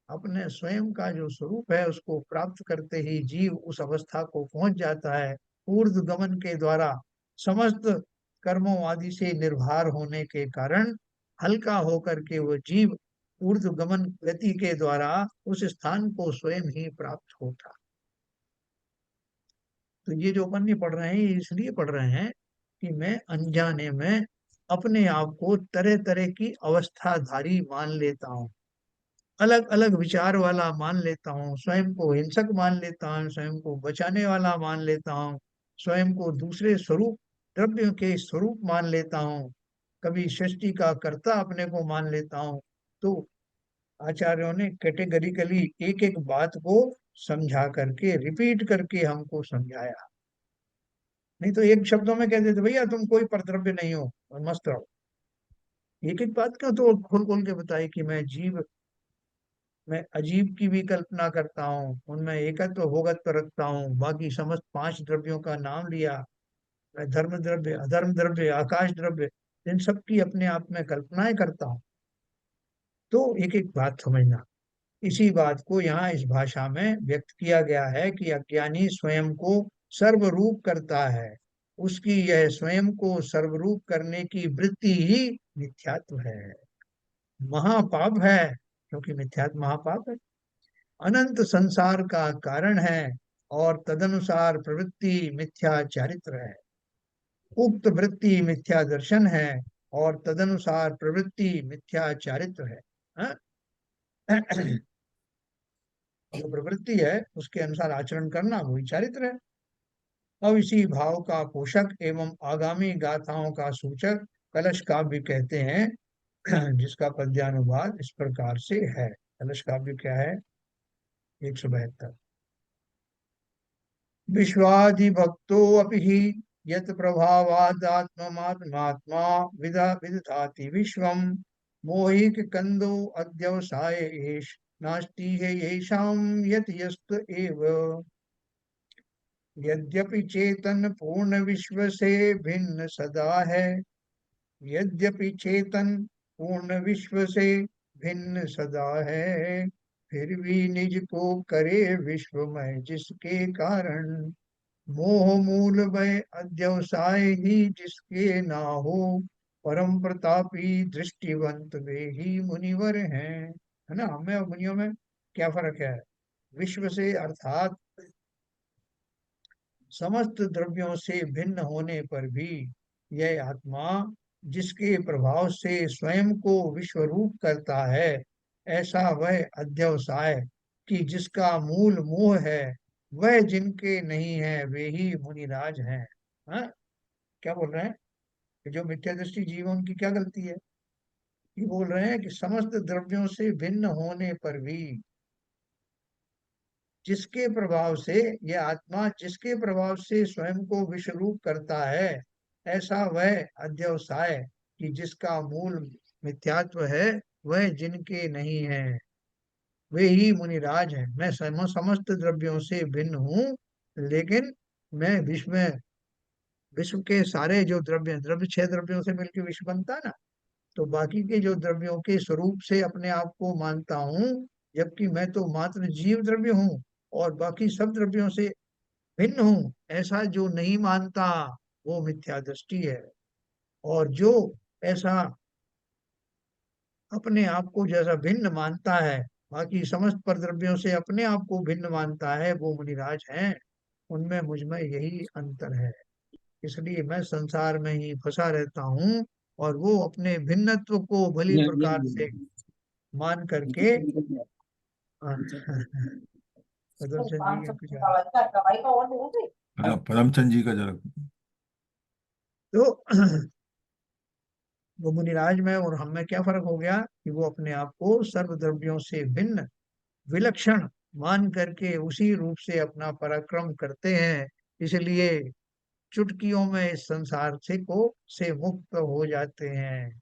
अपने स्वयं का जो स्वरूप है उसको प्राप्त करते ही जीव उस अवस्था को पहुंच जाता है। ऊर्ध्व गमन के द्वारा समस्त कर्मों आदि से निर्भर होने के कारण हल्का होकर के वो जीव ऊर्ध्व गमन गति के द्वारा उस स्थान को स्वयं ही प्राप्त होता। तो ये जो अपन ये पढ़ रहे हैं ये इसलिए पढ़ रहे हैं कि मैं अनजाने में अपने आप को तरह तरह की अवस्थाधारी मान लेता हूँ, अलग अलग विचार वाला मान लेता हूँ, स्वयं को हिंसक मान लेता हूँ, स्वयं को बचाने वाला मान लेता हूँ, स्वयं को दूसरे स्वरूप द्रव्य के स्वरूप मान लेता हूँ, कभी सृष्टि का कर्ता अपने को मान लेता हूँ। तो आचार्यों ने कैटेगरिकली एक एक बात को समझा करके रिपीट करके हमको समझाया। नहीं तो एक शब्दों में कह देते भैया तुम कोई परद्रव्य नहीं हो और मस्त रहो। एक एक बात क्यों तो खोल खोल के बताई कि मैं जीव, मैं अजीब की भी कल्पना करता हूँ, उनमें एकत्व भोगत्व रखता हूँ, बाकी समस्त 5 द्रव्यों का नाम लिया। मैं धर्म द्रव्य, अधर्म द्रव्य, आकाश द्रव्य, इन सब की अपने आप में कल्पनाएं करता हूँ। तो एक एक बात समझना। इसी बात को यहाँ इस भाषा में व्यक्त किया गया है कि अज्ञानी स्वयं को सर्वरूप करता है, उसकी यह स्वयं को सर्वरूप करने की वृत्ति ही मिथ्यात्व है, महापाप है, क्योंकि मिथ्यात्व महापाप है, अनंत संसार का कारण है, और तदनुसार प्रवृत्ति मिथ्या चारित्र है। उक्त वृत्ति मिथ्या दर्शन है, और तदनुसार प्रवृत्ति मिथ्या चारित्र है। हाँ? जो प्रवृत्ति है उसके अनुसार आचरण करना वही चारित्र है। अब इसी भाव का पोषक एवं आगामी गाथाओं का सूचक कलश काव्य कहते हैं, जिसका पद्यानुवाद इस प्रकार से है। कलश काव्य क्या है? 172। विश्वादिभक्तो अपि हि यत् प्रभावादात्ममात्मा विदा विदधाति विश्वम् मोहिक कंदो अध्यवसाय एष नास्ति है येषां यत् यस्त एव। यद्यपि चेतन पूर्ण विश्व से भिन्न सदा है, यद्यपि चेतन पूर्ण विश्व से भिन्न सदा है, फिर भी निज को करे विश्वमय जिसके कारण मोह मूल वै अध्यवसाय ही जिसके ना हो, परम प्रतापी दृष्टिवंत वे ही मुनिवर हैं। है ना, हमें और मुनियों में क्या फर्क है? विश्व से अर्थात समस्त द्रव्यों से भिन्न होने पर भी यह आत्मा जिसके प्रभाव से स्वयं को विश्वरूप करता है, ऐसा वह अध्यवसाय कि जिसका मूल मोह है, वह जिनके नहीं है वे ही मुनिराज हैं। हाँ? क्या बोल रहे हैं कि जो मिथ्या दृष्टि जीव है, उनकी क्या गलती है? ये बोल रहे हैं कि समस्त द्रव्यों से भिन्न होने पर भी जिसके प्रभाव से, यह आत्मा जिसके प्रभाव से स्वयं को विश्वरूप करता है, ऐसा वह अध्यवसाय कि जिसका मूल मिथ्यात्व है, वह जिनके नहीं है वे ही मुनिराज हैं। मैं समस्त द्रव्यों से भिन्न हूँ, लेकिन मैं विश्व में, विश्व के सारे जो द्रव्य, द्रव्य 6 द्रव्यों से मिलकर विश्व बनता है ना, तो बाकी के जो द्रव्यों के स्वरूप से अपने आप को मानता हूँ, जबकि मैं तो मात्र जीव द्रव्य हूँ और बाकी सब द्रव्यों से भिन्न हूँ, ऐसा जो नहीं मानता वो मिथ्या दृष्टि है। और जो ऐसा अपने आप को जैसा भिन्न मानता है, बाकी समस्त परद्रव्यों से अपने आप को भिन्न मानता है, वो मुनिराज हैं। उनमें मुझ में यही अंतर है, इसलिए मैं संसार में ही फंसा रहता हूँ, और वो अपने भिन्नत्व को भली प्रकार से मान करके हाँ, उधम सिंह जी के कुछ पदमचंद जी का जरा। तो वो मुनिराज में और हम में क्या फर्क हो गया कि वो अपने आप को सर्वद्रव्यों से भिन्न विलक्षण मान करके उसी रूप से अपना पराक्रम करते हैं, इसलिए चुटकियों में इस संसार से मुक्त हो जाते हैं।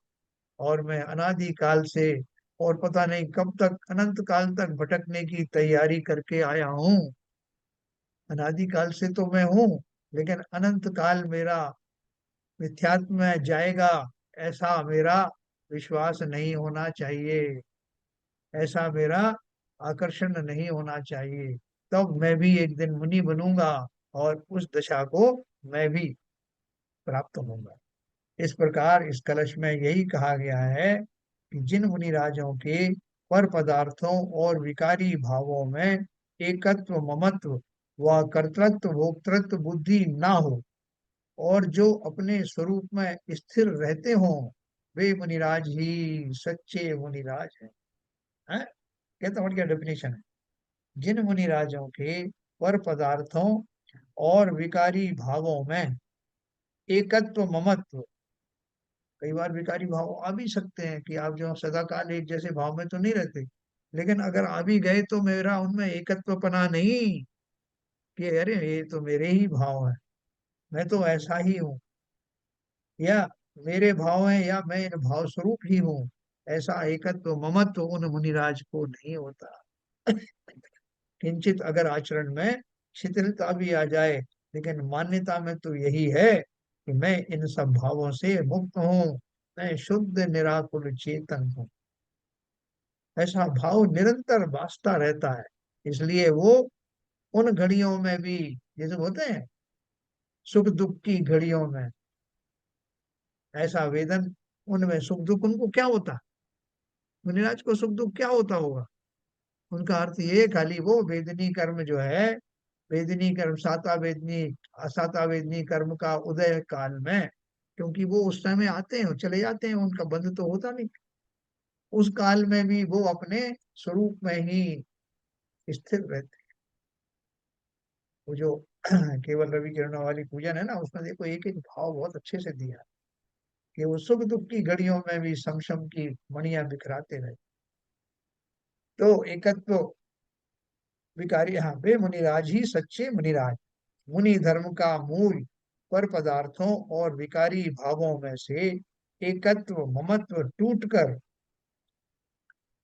और मैं अनादि काल से और पता नहीं कब तक अनंत काल तक भटकने की तैयारी करके आया हूँ। अनादि काल से तो मैं हूँ, लेकिन अनंत काल मेरा मिथ्यात्व में जाएगा ऐसा मेरा विश्वास नहीं होना चाहिए, ऐसा मेरा आकर्षण नहीं होना चाहिए। तब मैं भी एक दिन मुनि बनूंगा और उस दशा को मैं भी प्राप्त होऊंगा। इस प्रकार इस कलश में यही कहा गया है कि जिन मुनि राजों के पर पदार्थों और विकारी भावों में एकत्व ममत्व व कर्तृत्व भोक्तृत्व बुद्धि ना हो और जो अपने स्वरूप में स्थिर रहते हों, वे मुनिराज ही सच्चे मुनिराज हैं। हैं? कहता हूँ क्या डेफिनेशन है। जिन मुनिराजों के पर पदार्थों और विकारी भावों में एकत्व ममत्व, कई बार विकारी भाव आ भी सकते हैं कि आप जो सदा काल एक जैसे भाव में तो नहीं रहते, लेकिन अगर आ भी गए तो मेरा उनमें एकत्वपना नहीं कि अरे ये तो मेरे ही भाव है, मैं तो ऐसा ही हूँ, या मेरे भाव हैं, या मैं इन भाव स्वरूप ही हूँ, ऐसा एकत्व ममत्व उन मुनिराज को नहीं होता। किंचित अगर आचरण में शिथिलता भी आ जाए, लेकिन मान्यता में तो यही है कि मैं इन सब भावों से मुक्त हूँ, मैं शुद्ध निराकुल चेतन हूँ। ऐसा भाव निरंतर वासता रहता है, इसलिए वो उन घड़ियों में भी, जैसे होते हैं सुख दुख की घड़ियों में, ऐसा वेदन उनमें सुख दुख उनको क्या होता, मुनिराज को सुख दुख क्या होता होगा, उनका अर्थ ये खाली वो वेदनी कर्म जो है, वेदनी कर्म साता वेदनी असाता वेदनी कर्म का उदय काल में, क्योंकि वो उस समय आते हैं और चले जाते हैं, उनका बंध तो होता नहीं, उस काल में भी वो अपने स्वरूप में ही स्थिर रहते हैं। वो जो केवल रवि किरणों वाली पूजन है ना, उसमें देखो एक एक भाव बहुत अच्छे से दिया है कि वो सुख दुख की घड़ियों में भी समसम की मणियां बिखराते रहे। तो एकत्व विकारी, हाँ, वे मुनिराज ही सच्चे मुनिराज, मुनि धर्म का मूल पर पदार्थों और विकारी भावों में से एकत्व ममत्व टूटकर,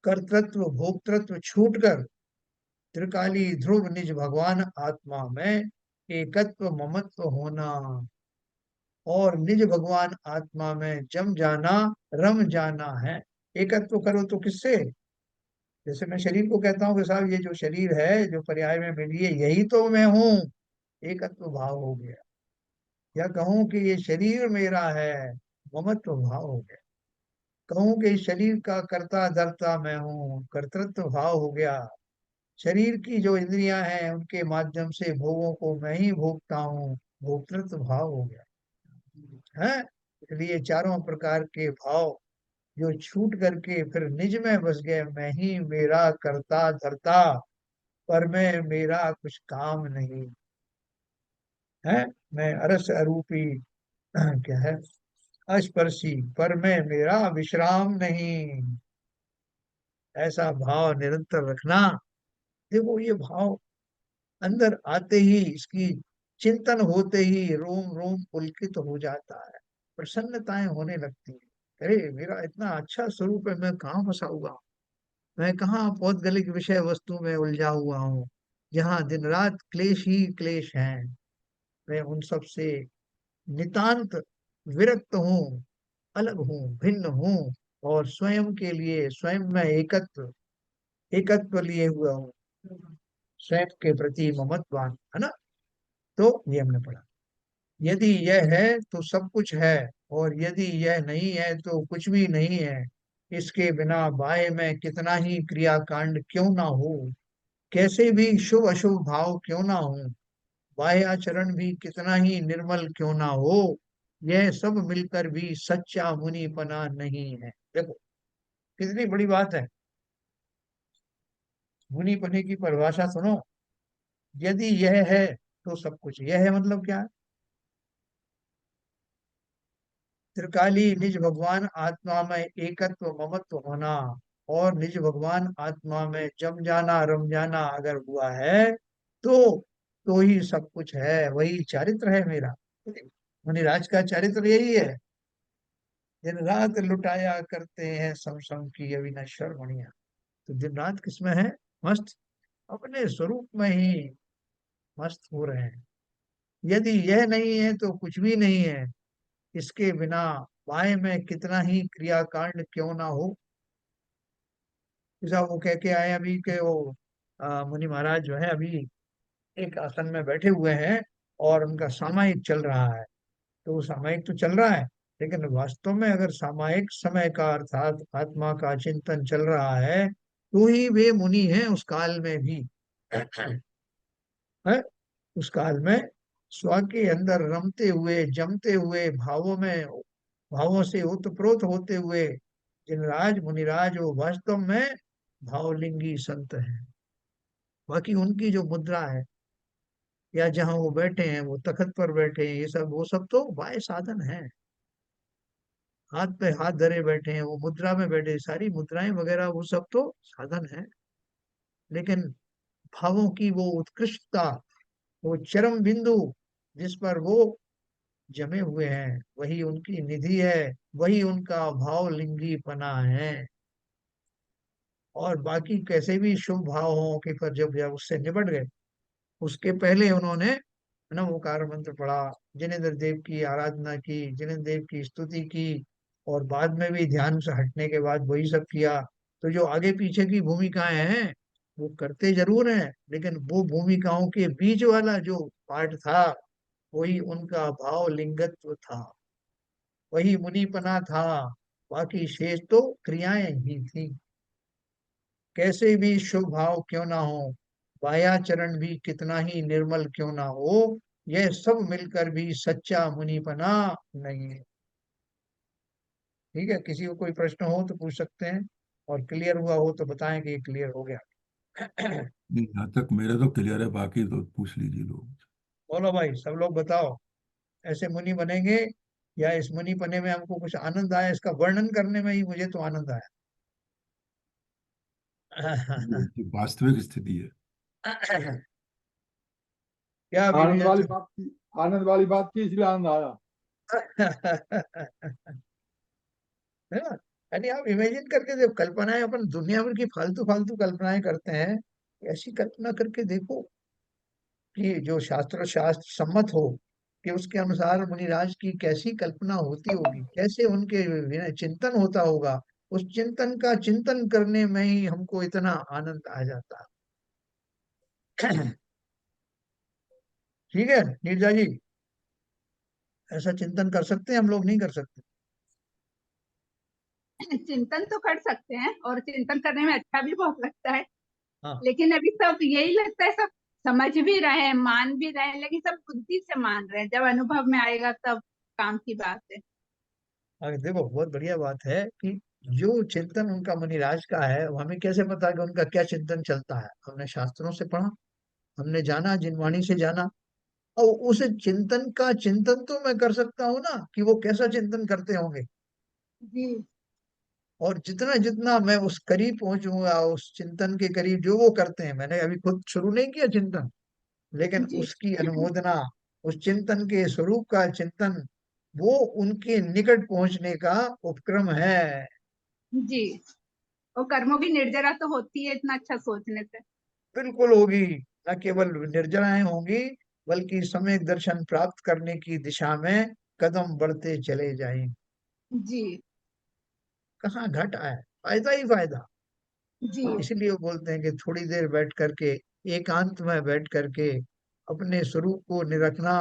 कर्तृत्व भोक्तृत्व छूटकर त्रिकाली ध्रुव निज भगवान आत्मा में एकत्व ममत्व होना और निज भगवान आत्मा में जम जाना, रम जाना है। एकत्व करो तो किससे, जैसे मैं शरीर को कहता हूँ कि साहब ये जो शरीर है जो पर्याय में मिली है यही तो मैं हूँ, एकत्व भाव हो गया। या कहूँ कि ये शरीर मेरा है, ममत्व भाव हो गया। कहूँ कि इस शरीर का कर्ता धर्ता मैं हूँ, कर्तृत्व भाव हो गया। शरीर की जो इंद्रियां हैं उनके माध्यम से भोगों को मैं ही भोगता हूँ, भोक्तृत्व भाव हो गया है। इसलिए चारों प्रकार के भाव जो छूट करके फिर निज में बस गए, मैं ही मेरा करता धरता, पर मैं मेरा कुछ काम नहीं है, मैं अरस अरूपी क्या है अस्पर्शी, पर मैं मेरा विश्राम नहीं, ऐसा भाव निरंतर रखना। देखो ये भाव अंदर आते ही, इसकी चिंतन होते ही रोम रोम पुलकित हो जाता है, प्रसन्नताएं होने लगती है। अरे मेरा इतना अच्छा स्वरूप है, मैं कहाँ फंसा हुआ हूँ, मैं कहाँ पौद्गलिक विषय वस्तु में उलझा हुआ हूँ, जहाँ दिन रात क्लेश ही क्लेश हैं। मैं उन सब से नितांत विरक्त हूँ, अलग हूँ, भिन्न हूँ, और स्वयं के लिए स्वयं में एकत्व एकत्व लिए हुआ हूँ, स्वयं के प्रति ममत्वान है ना। तो ये हमने पढ़ा, यदि यह है तो सब कुछ है, और यदि यह नहीं है तो कुछ भी नहीं है। इसके बिना बाह्य में कितना ही क्रियाकांड क्यों ना हो, कैसे भी शुभ अशुभ भाव क्यों ना हो, बाह्य आचरण भी कितना ही निर्मल क्यों ना हो, यह सब मिलकर भी सच्चा मुनिपना नहीं है। देखो कितनी बड़ी बात है, मुनिपने की परिभाषा सुनो। यदि यह है तो सब कुछ। यह है मतलब क्या है? त्रिकाली निज भगवान आत्मा में एकत्व ममत्व होना, और निज भगवान आत्मा में जम जाना रम जाना अगर हुआ है, तो ही सब कुछ है, वही चारित्र है मेरा। मुनिराज का चारित्र यही है। दिन रात लुटाया करते हैं सम सम की अविनश्वर मणिया। तो दिन रात किसमें है? मस्त, अपने स्वरूप में ही मस्त हो रहे हैं। यदि यह नहीं है तो कुछ भी नहीं है। इसके बिना माया में कितना ही क्रियाकांड क्यों ना हो। जैसा वो कह के आए अभी के वो मुनि महाराज जो है अभी एक आसन में बैठे हुए हैं, और उनका सामायिक चल रहा है। तो वो सामायिक तो चल रहा है, लेकिन वास्तव में अगर सामायिक समय का अर्थात आत्मा का चिंतन चल रहा है, तो ही वे मुनि हैं उस काल में भी। है, उस काल में स्व के अंदर रमते हुए जमते हुए भावों से ओतप्रोत होते हुए जिनराज मुनिराज वो वास्तव में भावलिंगी संत है। बाकी उनकी जो मुद्रा है, या जहाँ वो बैठे हैं, वो तखत पर बैठे हैं, ये सब वो सब तो बाह्य साधन है। हाथ पे हाथ धरे बैठे हैं, वो मुद्रा में बैठे, सारी मुद्राएं वगैरह वो सब तो साधन है। लेकिन भावों की वो उत्कृष्टता, वो चरम बिंदु जिस पर वो जमे हुए हैं, वही उनकी निधि है, वही उनका भावलिंगी पना है। और बाकी कैसे भी शुभ भाव हो कि पर जब जब उससे निबट गए, उसके पहले उन्होंने नमोकार मंत्र पढ़ा, जिनेंद्र देव की आराधना की, जिनेंद्र देव की स्तुति की, और बाद में भी ध्यान से हटने के बाद वही सब किया। तो जो आगे पीछे की भूमिकाएं हैं वो करते जरूर हैं, लेकिन वो भूमिकाओं के बीच वाला जो पार्ट था, वही उनका भाव लिंगत्व था, वही मुनिपना था। बाकी शेष तो क्रियाएं ही थी। कैसे भी शुभ भाव क्यों ना हो, वायाचरण भी कितना ही निर्मल क्यों ना हो, यह सब मिलकर भी सच्चा मुनिपना नहीं है। ठीक है, किसी को कोई प्रश्न हो तो पूछ सकते हैं, और क्लियर हुआ हो तो बताएं कि ये क्लियर हो गया। नहीं, यहाँ तक मेरे तो क्लियर है, बाकी तो पूछ लीजिए लोग। बोलो भाई, सब लोग बताओ, ऐसे मुनि बनेंगे, या इस मुनि बने में हमको कुछ आनंद आया? इसका वर्णन करने में ही मुझे तो आनंद आया। ये वास्तविक स्थिति है। क्या आनंद वाली विवेचन? बात की, आनंद वाली बात की इसलिए आनंद आया। है ना? यानी आप इमेजिन करके देखो, कल्पनाएं अपन दुनिया भर की फालतू फालतू कल्पनाएं करते हैं, ऐसी कल्पना करके देखो कि जो शास्त्र सम्मत हो, कि उसके अनुसार मुनिराज की कैसी कल्पना होती होगी, कैसे उनके चिंतन होता होगा। उस चिंतन का चिंतन करने में ही हमको इतना आनंद आ जाता है। ठीक है नीरजा जी, ऐसा चिंतन कर सकते हैं हम लोग, नहीं कर सकते? चिंतन तो कर सकते हैं, और चिंतन करने में अच्छा भी बहुत लगता है। हाँ, लेकिन अभी सब यही लगता है, सब समझ भी रहे हैं, मान भी रहे हैं, लेकिन सब बुद्धि से मान रहे हैं। जब अनुभव में आएगा तब काम की बात है। अगर देखो बहुत बढ़िया बात है कि जो चिंतन उनका मुनिराज का है, वो हमें कैसे पता कि उनका क्या चिंतन चलता है? हमने शास्त्रों से पढ़ा, हमने जाना, जिनवाणी से जाना। और उस चिंतन का चिंतन तो मैं कर सकता हूँ ना, कि वो कैसा चिंतन करते होंगे। जी और जितना जितना मैं उस करीब पहुंचूंगा, उस चिंतन के करीब जो वो करते हैं, मैंने अभी खुद शुरू नहीं किया चिंतन, लेकिन जी उसकी अनुमोदना, उस चिंतन के स्वरूप का चिंतन, वो उनके निकट पहुंचने का उपक्रम है। जी। और कर्मों की निर्जरा तो होती है इतना अच्छा सोचने से। बिल्कुल होगी। न केवल निर्जराएं होंगी, बल्कि सम्यक दर्शन प्राप्त करने की दिशा में कदम बढ़ते चले जाएंगे। जी कहाँ घट आए, फायदा ही फायदा। जी इसलिए वो बोलते हैं कि थोड़ी देर बैठ करके, एकांत में बैठ करके अपने स्वरूप को निरखना।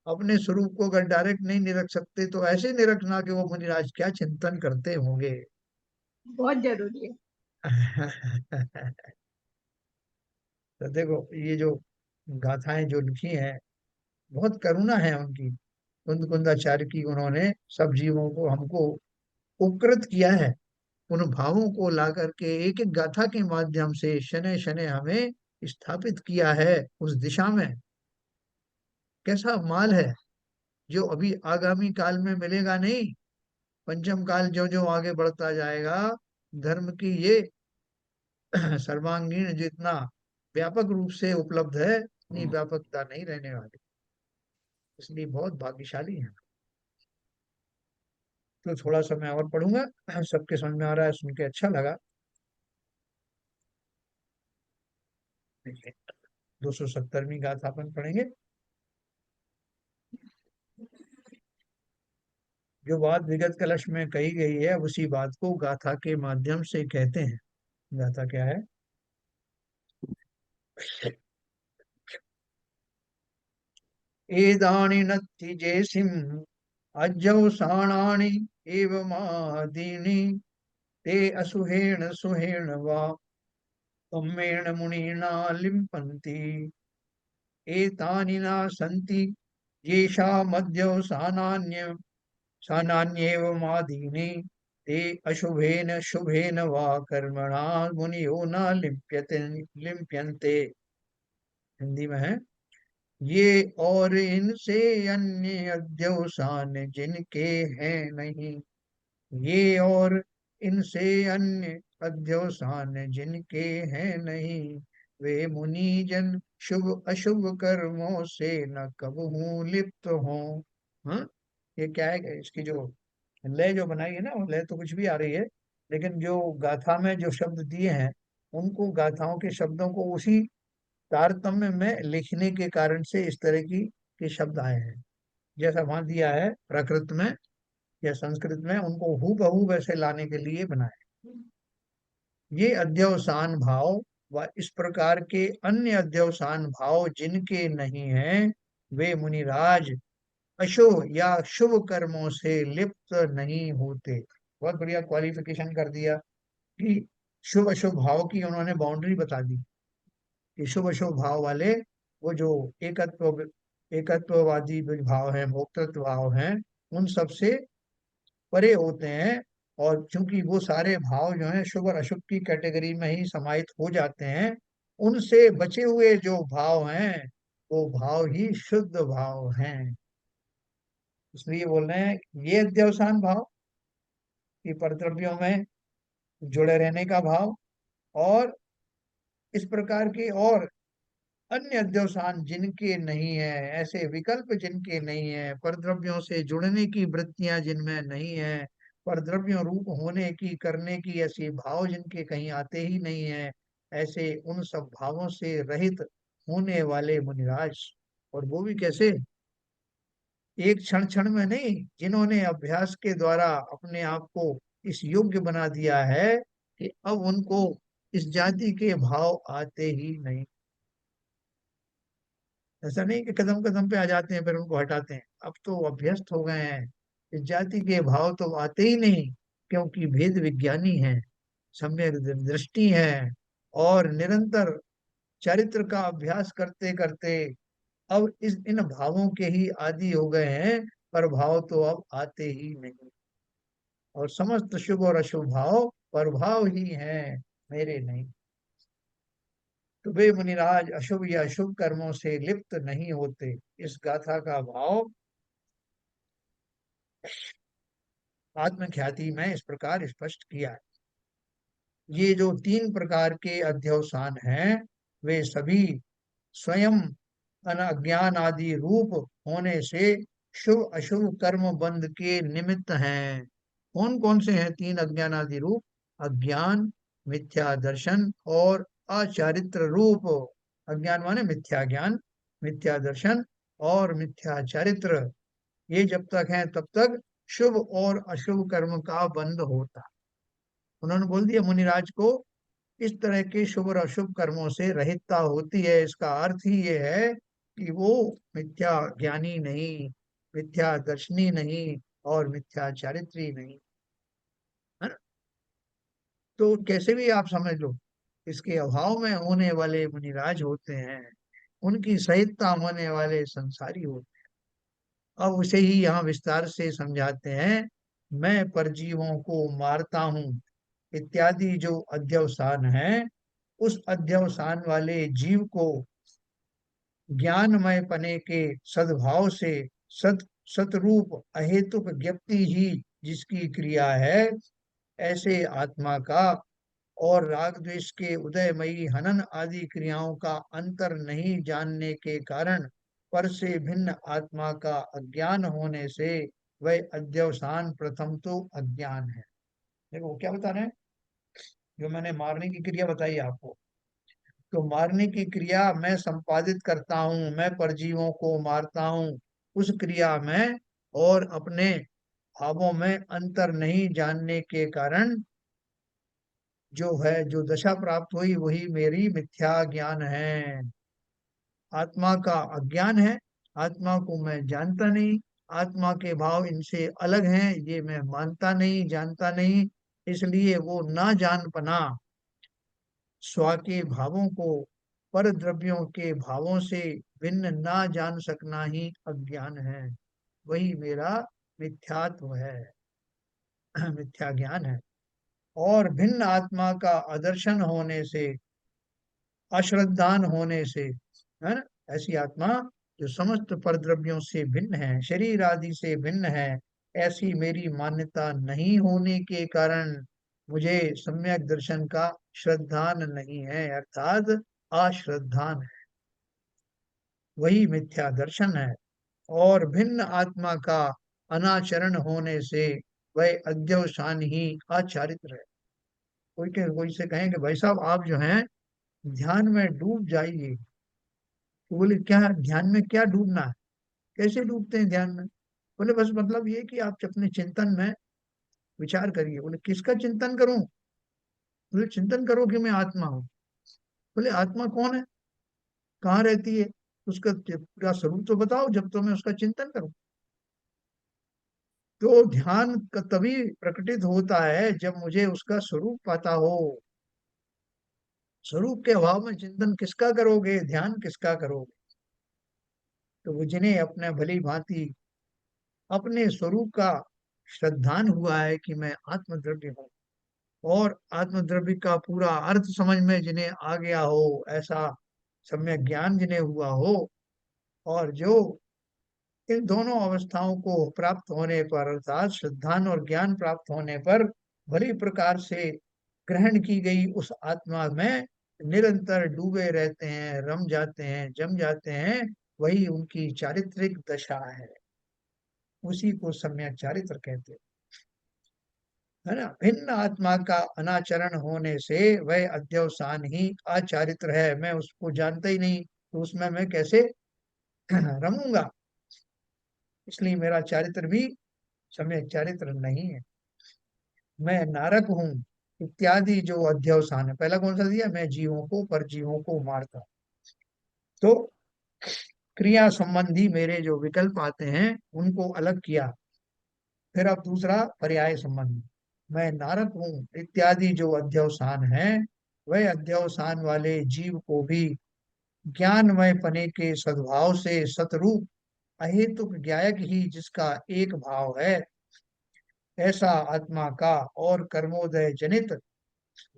अपने स्वरूप को अगर डायरेक्ट नहीं निरख सकते, तो ऐसे निरखना कि वो मुनिराज क्या चिंतन करते होंगे। बहुत जरूरी है। तो देखो ये जो गाथाएं जो लिखी हैं, बहुत करुणा है उनकी। कुंद कुंदाचार्य की, उन्होंने सब जीवों को, हमको उपकृत किया है। उन भावों को ला करके एक एक गाथा के माध्यम से शनै शनै हमें स्थापित किया है उस दिशा में। कैसा माल है जो अभी आगामी काल में मिलेगा नहीं। पंचम काल जो जो आगे बढ़ता जाएगा, धर्म की ये सर्वांगीण जितना व्यापक रूप से उपलब्ध है, इतनी व्यापकता नहीं रहने वाली। इसलिए बहुत भाग्यशाली है। तो थोड़ा सा मैं और पढ़ूंगा, सबके समझ में आ रहा है, सुन के अच्छा लगा। देखिए 270वीं गाथा अपन पढ़ेंगे। जो बात विगत कलश में कही गई है उसी बात को गाथा के माध्यम से कहते हैं। गाथा क्या है? एदानि नत्थि जेसिम अज्जौसाणानि एवमादीनि ते असुहेण सुहेण वा कम्मेण मुनिना लिम्पन्ति एतानि न सन्ति येषामध्यवसानान्य सानान्येवमादीनि ते अशुभेन शुभेन वा कर्मणा मुनियो न लिम्प्यन्ते। हिंदी में है, ये और इनसे अन्य अध्यवसान जिनके हैं नहीं। ये और इनसे अन्य अध्यवसान जिनके हैं नहीं, वे मुनिजन शुभ अशुभ कर्मों से न कबहू लिप्त हों। हाँ, ये क्या है? इसकी जो लय जो बनाई है ना, वो लय तो कुछ भी आ रही है, लेकिन जो गाथा में जो शब्द दिए हैं, उनको गाथाओं के शब्दों को उसी तारतम्य में लिखने के कारण से इस तरह की के शब्द आए हैं। जैसा वहां दिया है प्राकृत में या संस्कृत में, उनको हूबहू वैसे लाने के लिए बनाए। ये अध्यवसान भाव व इस प्रकार के अन्य अध्यवसान भाव जिनके नहीं हैं, वे मुनिराज अशुभ या शुभ कर्मों से लिप्त नहीं होते। बहुत बढ़िया क्वालिफिकेशन कर दिया कि शुभ अशुभ भाव की उन्होंने बाउंड्री बता दी कि शुभ अशुभ भाव वाले वो जो एकत्ववादी जो भाव है, भोक्तृत्व भाव हैं, उन सब से परे होते हैं। और चूंकि वो सारे भाव जो हैं शुभ और अशुभ की कैटेगरी में ही समाहित हो जाते हैं, उनसे बचे हुए जो भाव हैं वो भाव ही शुद्ध भाव हैं। इसलिए बोल रहे हैं ये अध्यवसान भाव कि परद्रव्यों में जुड़े रहने का भाव, और इस प्रकार के और अन्य अध्यवसान जिनके नहीं है, ऐसे विकल्प जिनके नहीं है, परद्रव्यों से जुड़ने की वृत्तियां जिनमें नहीं है, परद्रव्यों रूप होने की करने की ऐसी भाव जिनके कहीं आते ही नहीं है, ऐसे उन सब भावों से रहित होने वाले मुनिराज। और वो भी कैसे? एक क्षण क्षण में नहीं, जिन्होंने अभ्यास के द्वारा अपने आप को इस योग्य बना दिया है कि अब उनको इस जाति के भाव आते ही नहीं। ऐसा नहीं कि कदम कदम पे आ जाते हैं फिर उनको हटाते हैं, अब तो अभ्यस्त हो गए हैं, इस जाति के भाव तो आते ही नहीं, क्योंकि भेद विज्ञानी है, सम्यक दृष्टि है, और निरंतर चरित्र का अभ्यास करते करते अब इस इन भावों के ही आदी हो गए हैं, पर भाव तो अब आते ही नहीं। और समस्त शुभ और अशुभ भाव प्रभाव ही हैं, मेरे नहीं। तो वे मुनिराज अशुभ या शुभ कर्मों से लिप्त नहीं होते। इस गाथा का भाव आत्मख्याति में इस प्रकार स्पष्ट किया है। ये जो 3 प्रकार के अध्यवसान हैं, वे सभी स्वयं अज्ञान आदि रूप होने से शुभ अशुभ कर्म बंध के निमित्त हैं। कौन कौन से हैं 3 अज्ञान आदि रूप? अज्ञान, मिथ्या दर्शन और अचारित्र रूप। अज्ञान माने मिथ्या ज्ञान, मिथ्या दर्शन और मिथ्या चारित्र। ये जब तक हैं तब तक शुभ और अशुभ कर्म का बंध होता। उन्होंने बोल दिया मुनिराज को, इस तरह के शुभ और अशुभ कर्मों से रहितता होती है। इसका अर्थ ही ये है कि वो मिथ्या ज्ञानी नहीं, मिथ्या दर्शनी नहीं और मिथ्या चारित्री नहीं, है ना? तो कैसे भी आप समझ लो, इसके अभाव में होने वाले मुनिराज होते हैं, उनकी सहितता होने वाले संसारी होते हैं। अब उसे ही यहाँ विस्तार से समझाते हैं। मैं परजीवों को मारता हूँ इत्यादि जो अध्यवसान है, उस अध्यवसान वाले जीव को ज्ञानमय पने के सद्भाव से सत सतरूप अहेतुक ज्ञप्ति ही जिसकी क्रिया है, ऐसे आत्मा का और राग द्वेष के उदयमयी हनन आदि क्रियाओं का अंतर नहीं जानने के कारण पर से भिन्न आत्मा का अज्ञान होने से वह अध्यवसान प्रथम तो अज्ञान है। देखो वो क्या बता रहे हैं, जो मैंने मारने की क्रिया बताई आपको, तो मारने की क्रिया मैं संपादित करता हूँ, मैं परजीवों को मारता हूँ, उस क्रिया में और अपने भावों में अंतर नहीं जानने के कारण जो है, जो दशा प्राप्त हुई वही मेरी मिथ्या ज्ञान है। आत्मा का अज्ञान है, आत्मा को मैं जानता नहीं, आत्मा के भाव इनसे अलग हैं ये मैं मानता नहीं, जानता नहीं, इसलिए वो ना जान पना स्व के भावों को पर द्रव्यों के भावों से भिन्न ना जान सकना ही अज्ञान है, वही मेरा मिथ्यात्व है, मिथ्या ज्ञान है। और भिन्न आत्मा का आदर्शन होने से, अश्रद्धान होने से, है ना, ऐसी आत्मा जो समस्त परद्रव्यों से भिन्न है, शरीर आदि से भिन्न है, ऐसी मेरी मान्यता नहीं होने के कारण मुझे सम्यक दर्शन का श्रद्धान नहीं है, अर्थात अश्रद्धान है, वही मिथ्या दर्शन है। और भिन्न आत्मा का अनाचरण होने से वह अध्यवसान ही अचारित्र है। कोई से कहें कि भाई साहब आप जो हैं ध्यान में डूब जाइए, तो बोले क्या ध्यान में क्या डूबना है, कैसे डूबते हैं ध्यान में? बोले बस मतलब ये कि आप अपने चिंतन में विचार करिए। बोले किसका चिंतन करूं? बोले चिंतन करो कि मैं आत्मा हूँ। बोले आत्मा कौन है, कहाँ रहती है, उसका पूरा स्वरूप तो बताओ जब तो मैं उसका चिंतन करूं। तो ध्यान तभी प्रकटित होता है जब मुझे उसका स्वरूप पता हो। स्वरूप के अभाव में चिंतन किसका करोगे, ध्यान किसका करोगे? तो वो जिन्हें अपने भली भांति अपने स्वरूप का श्रद्धान हुआ है कि मैं आत्मद्रव्य हूँ, और आत्मद्रव्य का पूरा अर्थ समझ में जिन्हें आ गया हो, ऐसा सम्यक ज्ञान जिन्हें हुआ हो, और जो इन दोनों अवस्थाओं को प्राप्त होने पर, अर्थात श्रद्धान और ज्ञान प्राप्त होने पर भली प्रकार से ग्रहण की गई उस आत्मा में निरंतर डूबे रहते हैं, रम जाते हैं, जम जाते हैं, वही उनकी चारित्रिक दशा है, उसी को सम्यक चारित्र कहते हैं, है ना। भिन्न आत्मा का अनाचरण होने से वह अध्यवसान ही अचारित्र है, मैं उसको जानता ही नहीं, तो उसमें मैं कैसे रमूंगा? इसलिए मेरा चारित्र भी सम्यक चारित्र नहीं है। मैं नारक हूँ इत्यादि जो अध्यवसान है, पहला कौन सा दिया, मैं जीवों को परजीवों को मारता हूं। तो क्रिया संबंधी मेरे जो विकल्प आते हैं उनको अलग किया। फिर अब दूसरा पर्याय संबंधी, मैं नारक हूँ इत्यादि जो अध्यवसान है, वह अध्यवसान वाले जीव को भी ज्ञानमय पने के सद्भाव से सतरूप अहेतुक ज्ञायक ही जिसका एक भाव है, ऐसा आत्मा का और कर्मोदय जनित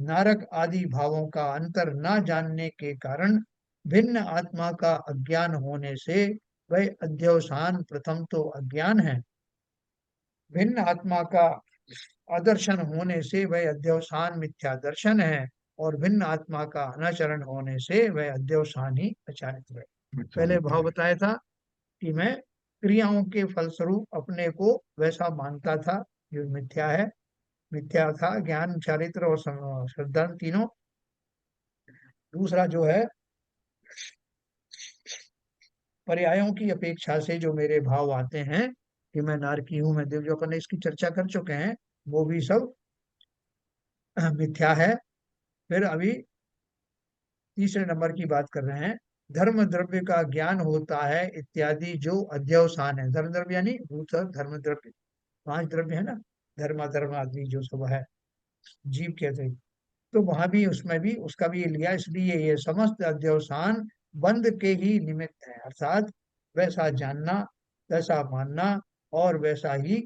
नारक आदि भावों का अंतर न जानने के कारण भिन्न आत्मा का अज्ञान होने से वह अध्यवसान प्रथम तो अज्ञान है, भिन्न आत्मा का आदर्शन होने से वह अध्यवसान मिथ्या दर्शन है, और भिन्न आत्मा का अनाचरण होने से वह अध्यवसान ही अचारित्र है। पहले विचारित भाव है। बताया था कि मैं क्रियाओं के फलस्वरूप अपने को वैसा मानता था जो मिथ्या है, मिथ्या था ज्ञान, चारित्र और श्रद्धा, तीनों। दूसरा जो है पर्यायों की अपेक्षा से जो मेरे भाव आते हैं कि मैं नारकी हूं, मैं देव, जो अपन ने इसकी चर्चा कर चुके हैं, वो भी सब मिथ्या है। फिर अभी तीसरे नंबर की बात कर रहे हैं, धर्म द्रव्य का ज्ञान होता है इत्यादि जो अध्यवसान है। धर्म द्रव्य यानी भूत धर्म द्रव्य, पांच द्रव्य है ना, धर्म धर्म आदि जो सब है, जीव कहते हैं। तो वहां भी उसमें भी उसका भी ये लिया, इसलिए ये समस्त अध्यवसान बंद के ही निमित्त है, अर्थात वैसा जानना, वैसा मानना, और वैसा ही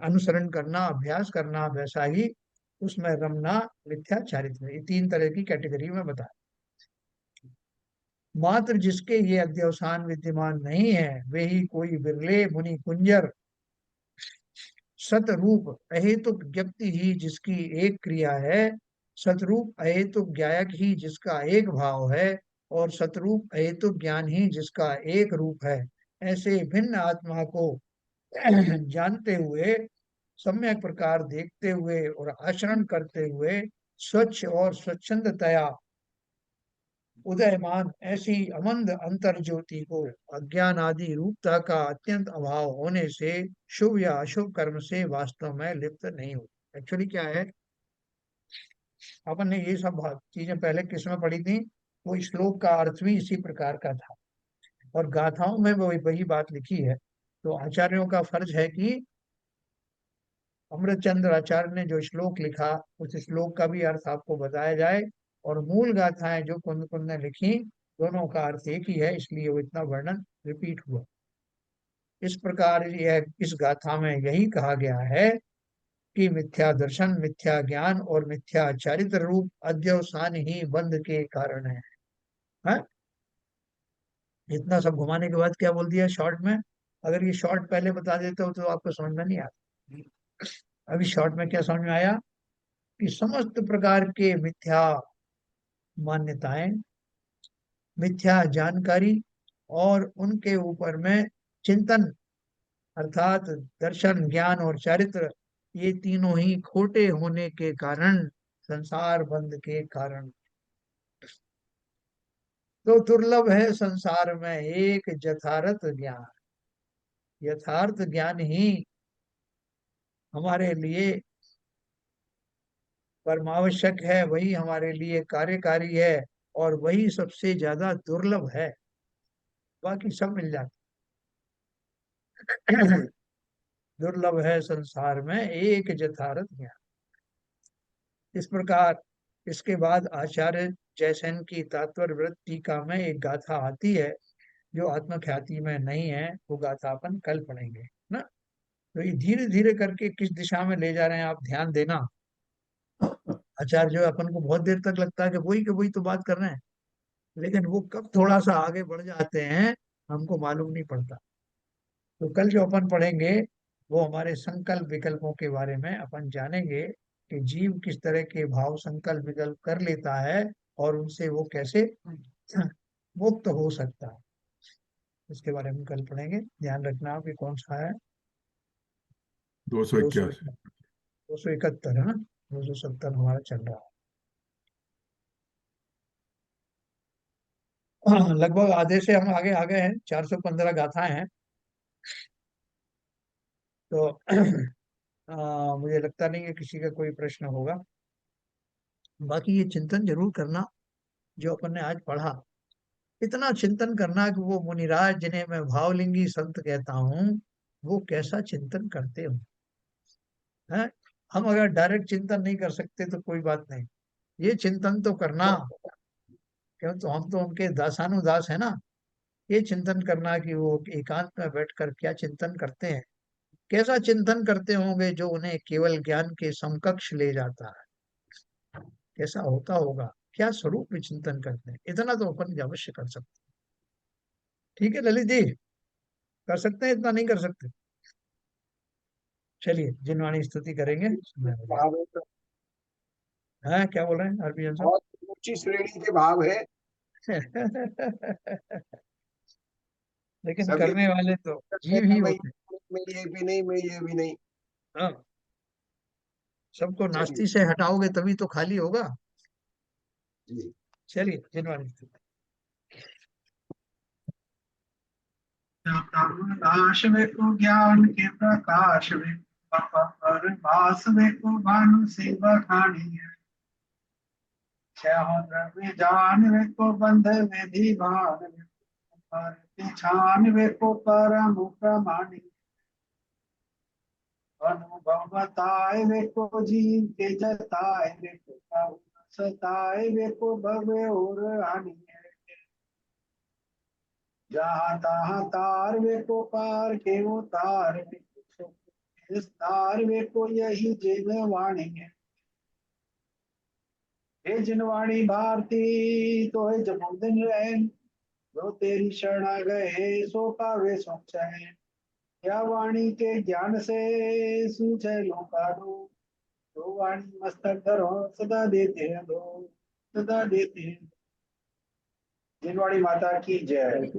अनुसरण करना, अभ्यास करना, वैसा ही उसमें रमना मिथ्या चारित्र, ये तीन तरह की कैटेगरी में बताया। मात्र जिसके ये अध्यवसान विद्यमान नहीं है, वे ही कोई बिरले मुनि कुंजर सतरूप अहेतुक व्यक्ति ही जिसकी एक क्रिया है, सतरूप अहेतुक ज्ञायक ही जिसका एक भाव है, और सतरूप अहेतुक ज्ञान ही जिसका एक रूप है। ऐसे भिन्न आत्मा को जानते हुए, सम्यक प्रकार देखते हुए और आचरण करते हुए, स्वच्छ और स्वच्छंदतया उदयमान ऐसी अमंद अंतर ज्योति को अज्ञान आदि रूपता का अत्यंत अभाव होने से शुभ या अशुभ कर्म से वास्तव में लिप्त नहीं होती। एक्चुअली क्या है, अपन ने ये सब चीजें पहले किसमें पढ़ी थी, वो श्लोक का अर्थ भी इसी प्रकार का था, और गाथाओं में वो वही बात लिखी है। तो आचार्यों का फर्ज है कि अमृतचंद्र आचार्य ने जो श्लोक लिखा, उस श्लोक का भी अर्थ आपको बताया जाए, और मूल गाथाएं जो कुंद कुंद ने लिखी, दोनों का अर्थ एक ही है, इसलिए वो इतना वर्णन रिपीट हुआ। इस प्रकार यह इस गाथा में यही कहा गया है कि मिथ्या दर्शन, मिथ्या ज्ञान और मिथ्या चारित्र रूप अध्यवसान ही बंध के कारण है। हाँ? इतना सब घुमाने के बाद क्या बोल दिया शॉर्ट में? अगर ये शॉर्ट पहले बता देते हो तो आपको समझ में नहीं आता। अभी शॉर्ट में क्या समझ में आया कि समस्त प्रकार के मिथ्या मान्यताएं, मिथ्या जानकारी और उनके ऊपर में चिंतन, अर्थात दर्शन, ज्ञान और चारित्र, ये तीनों ही खोटे होने के कारण, संसार बंध के कारण। तो दुर्लभ है संसार में एक यथार्थ ज्ञान। यथार्थ ज्ञान ही हमारे लिए परमावश्यक है, वही हमारे लिए कार्यकारी है, और वही सबसे ज्यादा दुर्लभ है। बाकी सब मिल जाता। दुर्लभ है संसार में एक यथार्थ ज्ञान। इस प्रकार इसके बाद आचार्य जयसेन की तात्पर्य वृत्त टीका में एक गाथा आती है जो आत्मख्याति में नहीं है, वो गाथा अपन कल पढ़ेंगे ना। तो ये धीरे धीरे करके किस दिशा में ले जा रहे हैं आप ध्यान देना। आचार्य जो अपन को बहुत देर तक लगता है कि वही तो बात कर रहे हैं, लेकिन वो कब थोड़ा सा आगे बढ़ जाते हैं हमको मालूम नहीं पड़ता। तो कल जो अपन पढ़ेंगे वो हमारे संकल्प विकल्पों के बारे में अपन जानेंगे कि जीव किस तरह के भाव संकल्प विकल्प कर लेता है और उनसे वो कैसे मुक्त हो सकता है, इसके बारे में कल पढ़ेंगे। ध्यान रखना कि कौन सा है, 281। 271 है ना, 270 हमारा चल रहा है। हाँ, लगभग आधे से हम आगे आ गए हैं, 415 गाथाएं हैं। तो मुझे लगता नहीं है किसी का कोई प्रश्न होगा। बाकी ये चिंतन जरूर करना जो अपन ने आज पढ़ा, इतना चिंतन करना कि वो मुनिराज जिन्हें मैं भावलिंगी संत कहता हूँ, वो कैसा चिंतन करते हो हैं। हम अगर डायरेक्ट चिंतन नहीं कर सकते तो कोई बात नहीं, ये चिंतन तो करना, क्यों तो हम तो उनके दासानुदास है ना। ये चिंतन करना कि वो एकांत में बैठकर क्या चिंतन करते हैं, कैसा चिंतन करते होंगे जो उन्हें केवल ज्ञान के समकक्ष ले जाता है, कैसा होता होगा, क्या स्वरूप में चिंतन करते हैं, इतना तो अपन अवश्य कर सकते हैं। ठीक है ललित जी, कर सकते हैं, इतना नहीं कर सकते? चलिए जिनवाणी स्तुति करेंगे, समय हो गया। भाव है तो हाँ क्या बोल रहे हैं हरभजन साहब? बहुत ऊंची श्रेणी के भाव है। लेकिन सभी करने वाले तो करते जीव हैं, ही मैं होते हैं। मैं ये भी नहीं, मैं ये भी नहीं। हाँ, सबको चलिए नास्ती से हटाओगे तभी तो खाली होगा। जी। चलिए जिनवाणी स्तुति। प्रकाश वे को ज्ञान के प्रकाश वे पर भास वे को भानु से बखानी है। छह द्रव्य जान वे को बंध में दीवान वे पर छान वे को परम प्रमाणी। अनुभव बताए वे को जीव के जताए वे को सताए वे को भव्य और हानि है। जहाँ तहाँ तार वे को पार के वो तार वे को इस तार वे को यही जिनवाणी है। हे जिनवाणी भारती तो है जमुदिन रहन जो तेरी शरण आ गए सो पावे सुख चैन। या वाणी के ज्ञान से सूझे लोका दो। जो वाणी मस्तक धरो सदा देते हैं दो, सदा देते हैं। जिनवाड़ी माता की जय।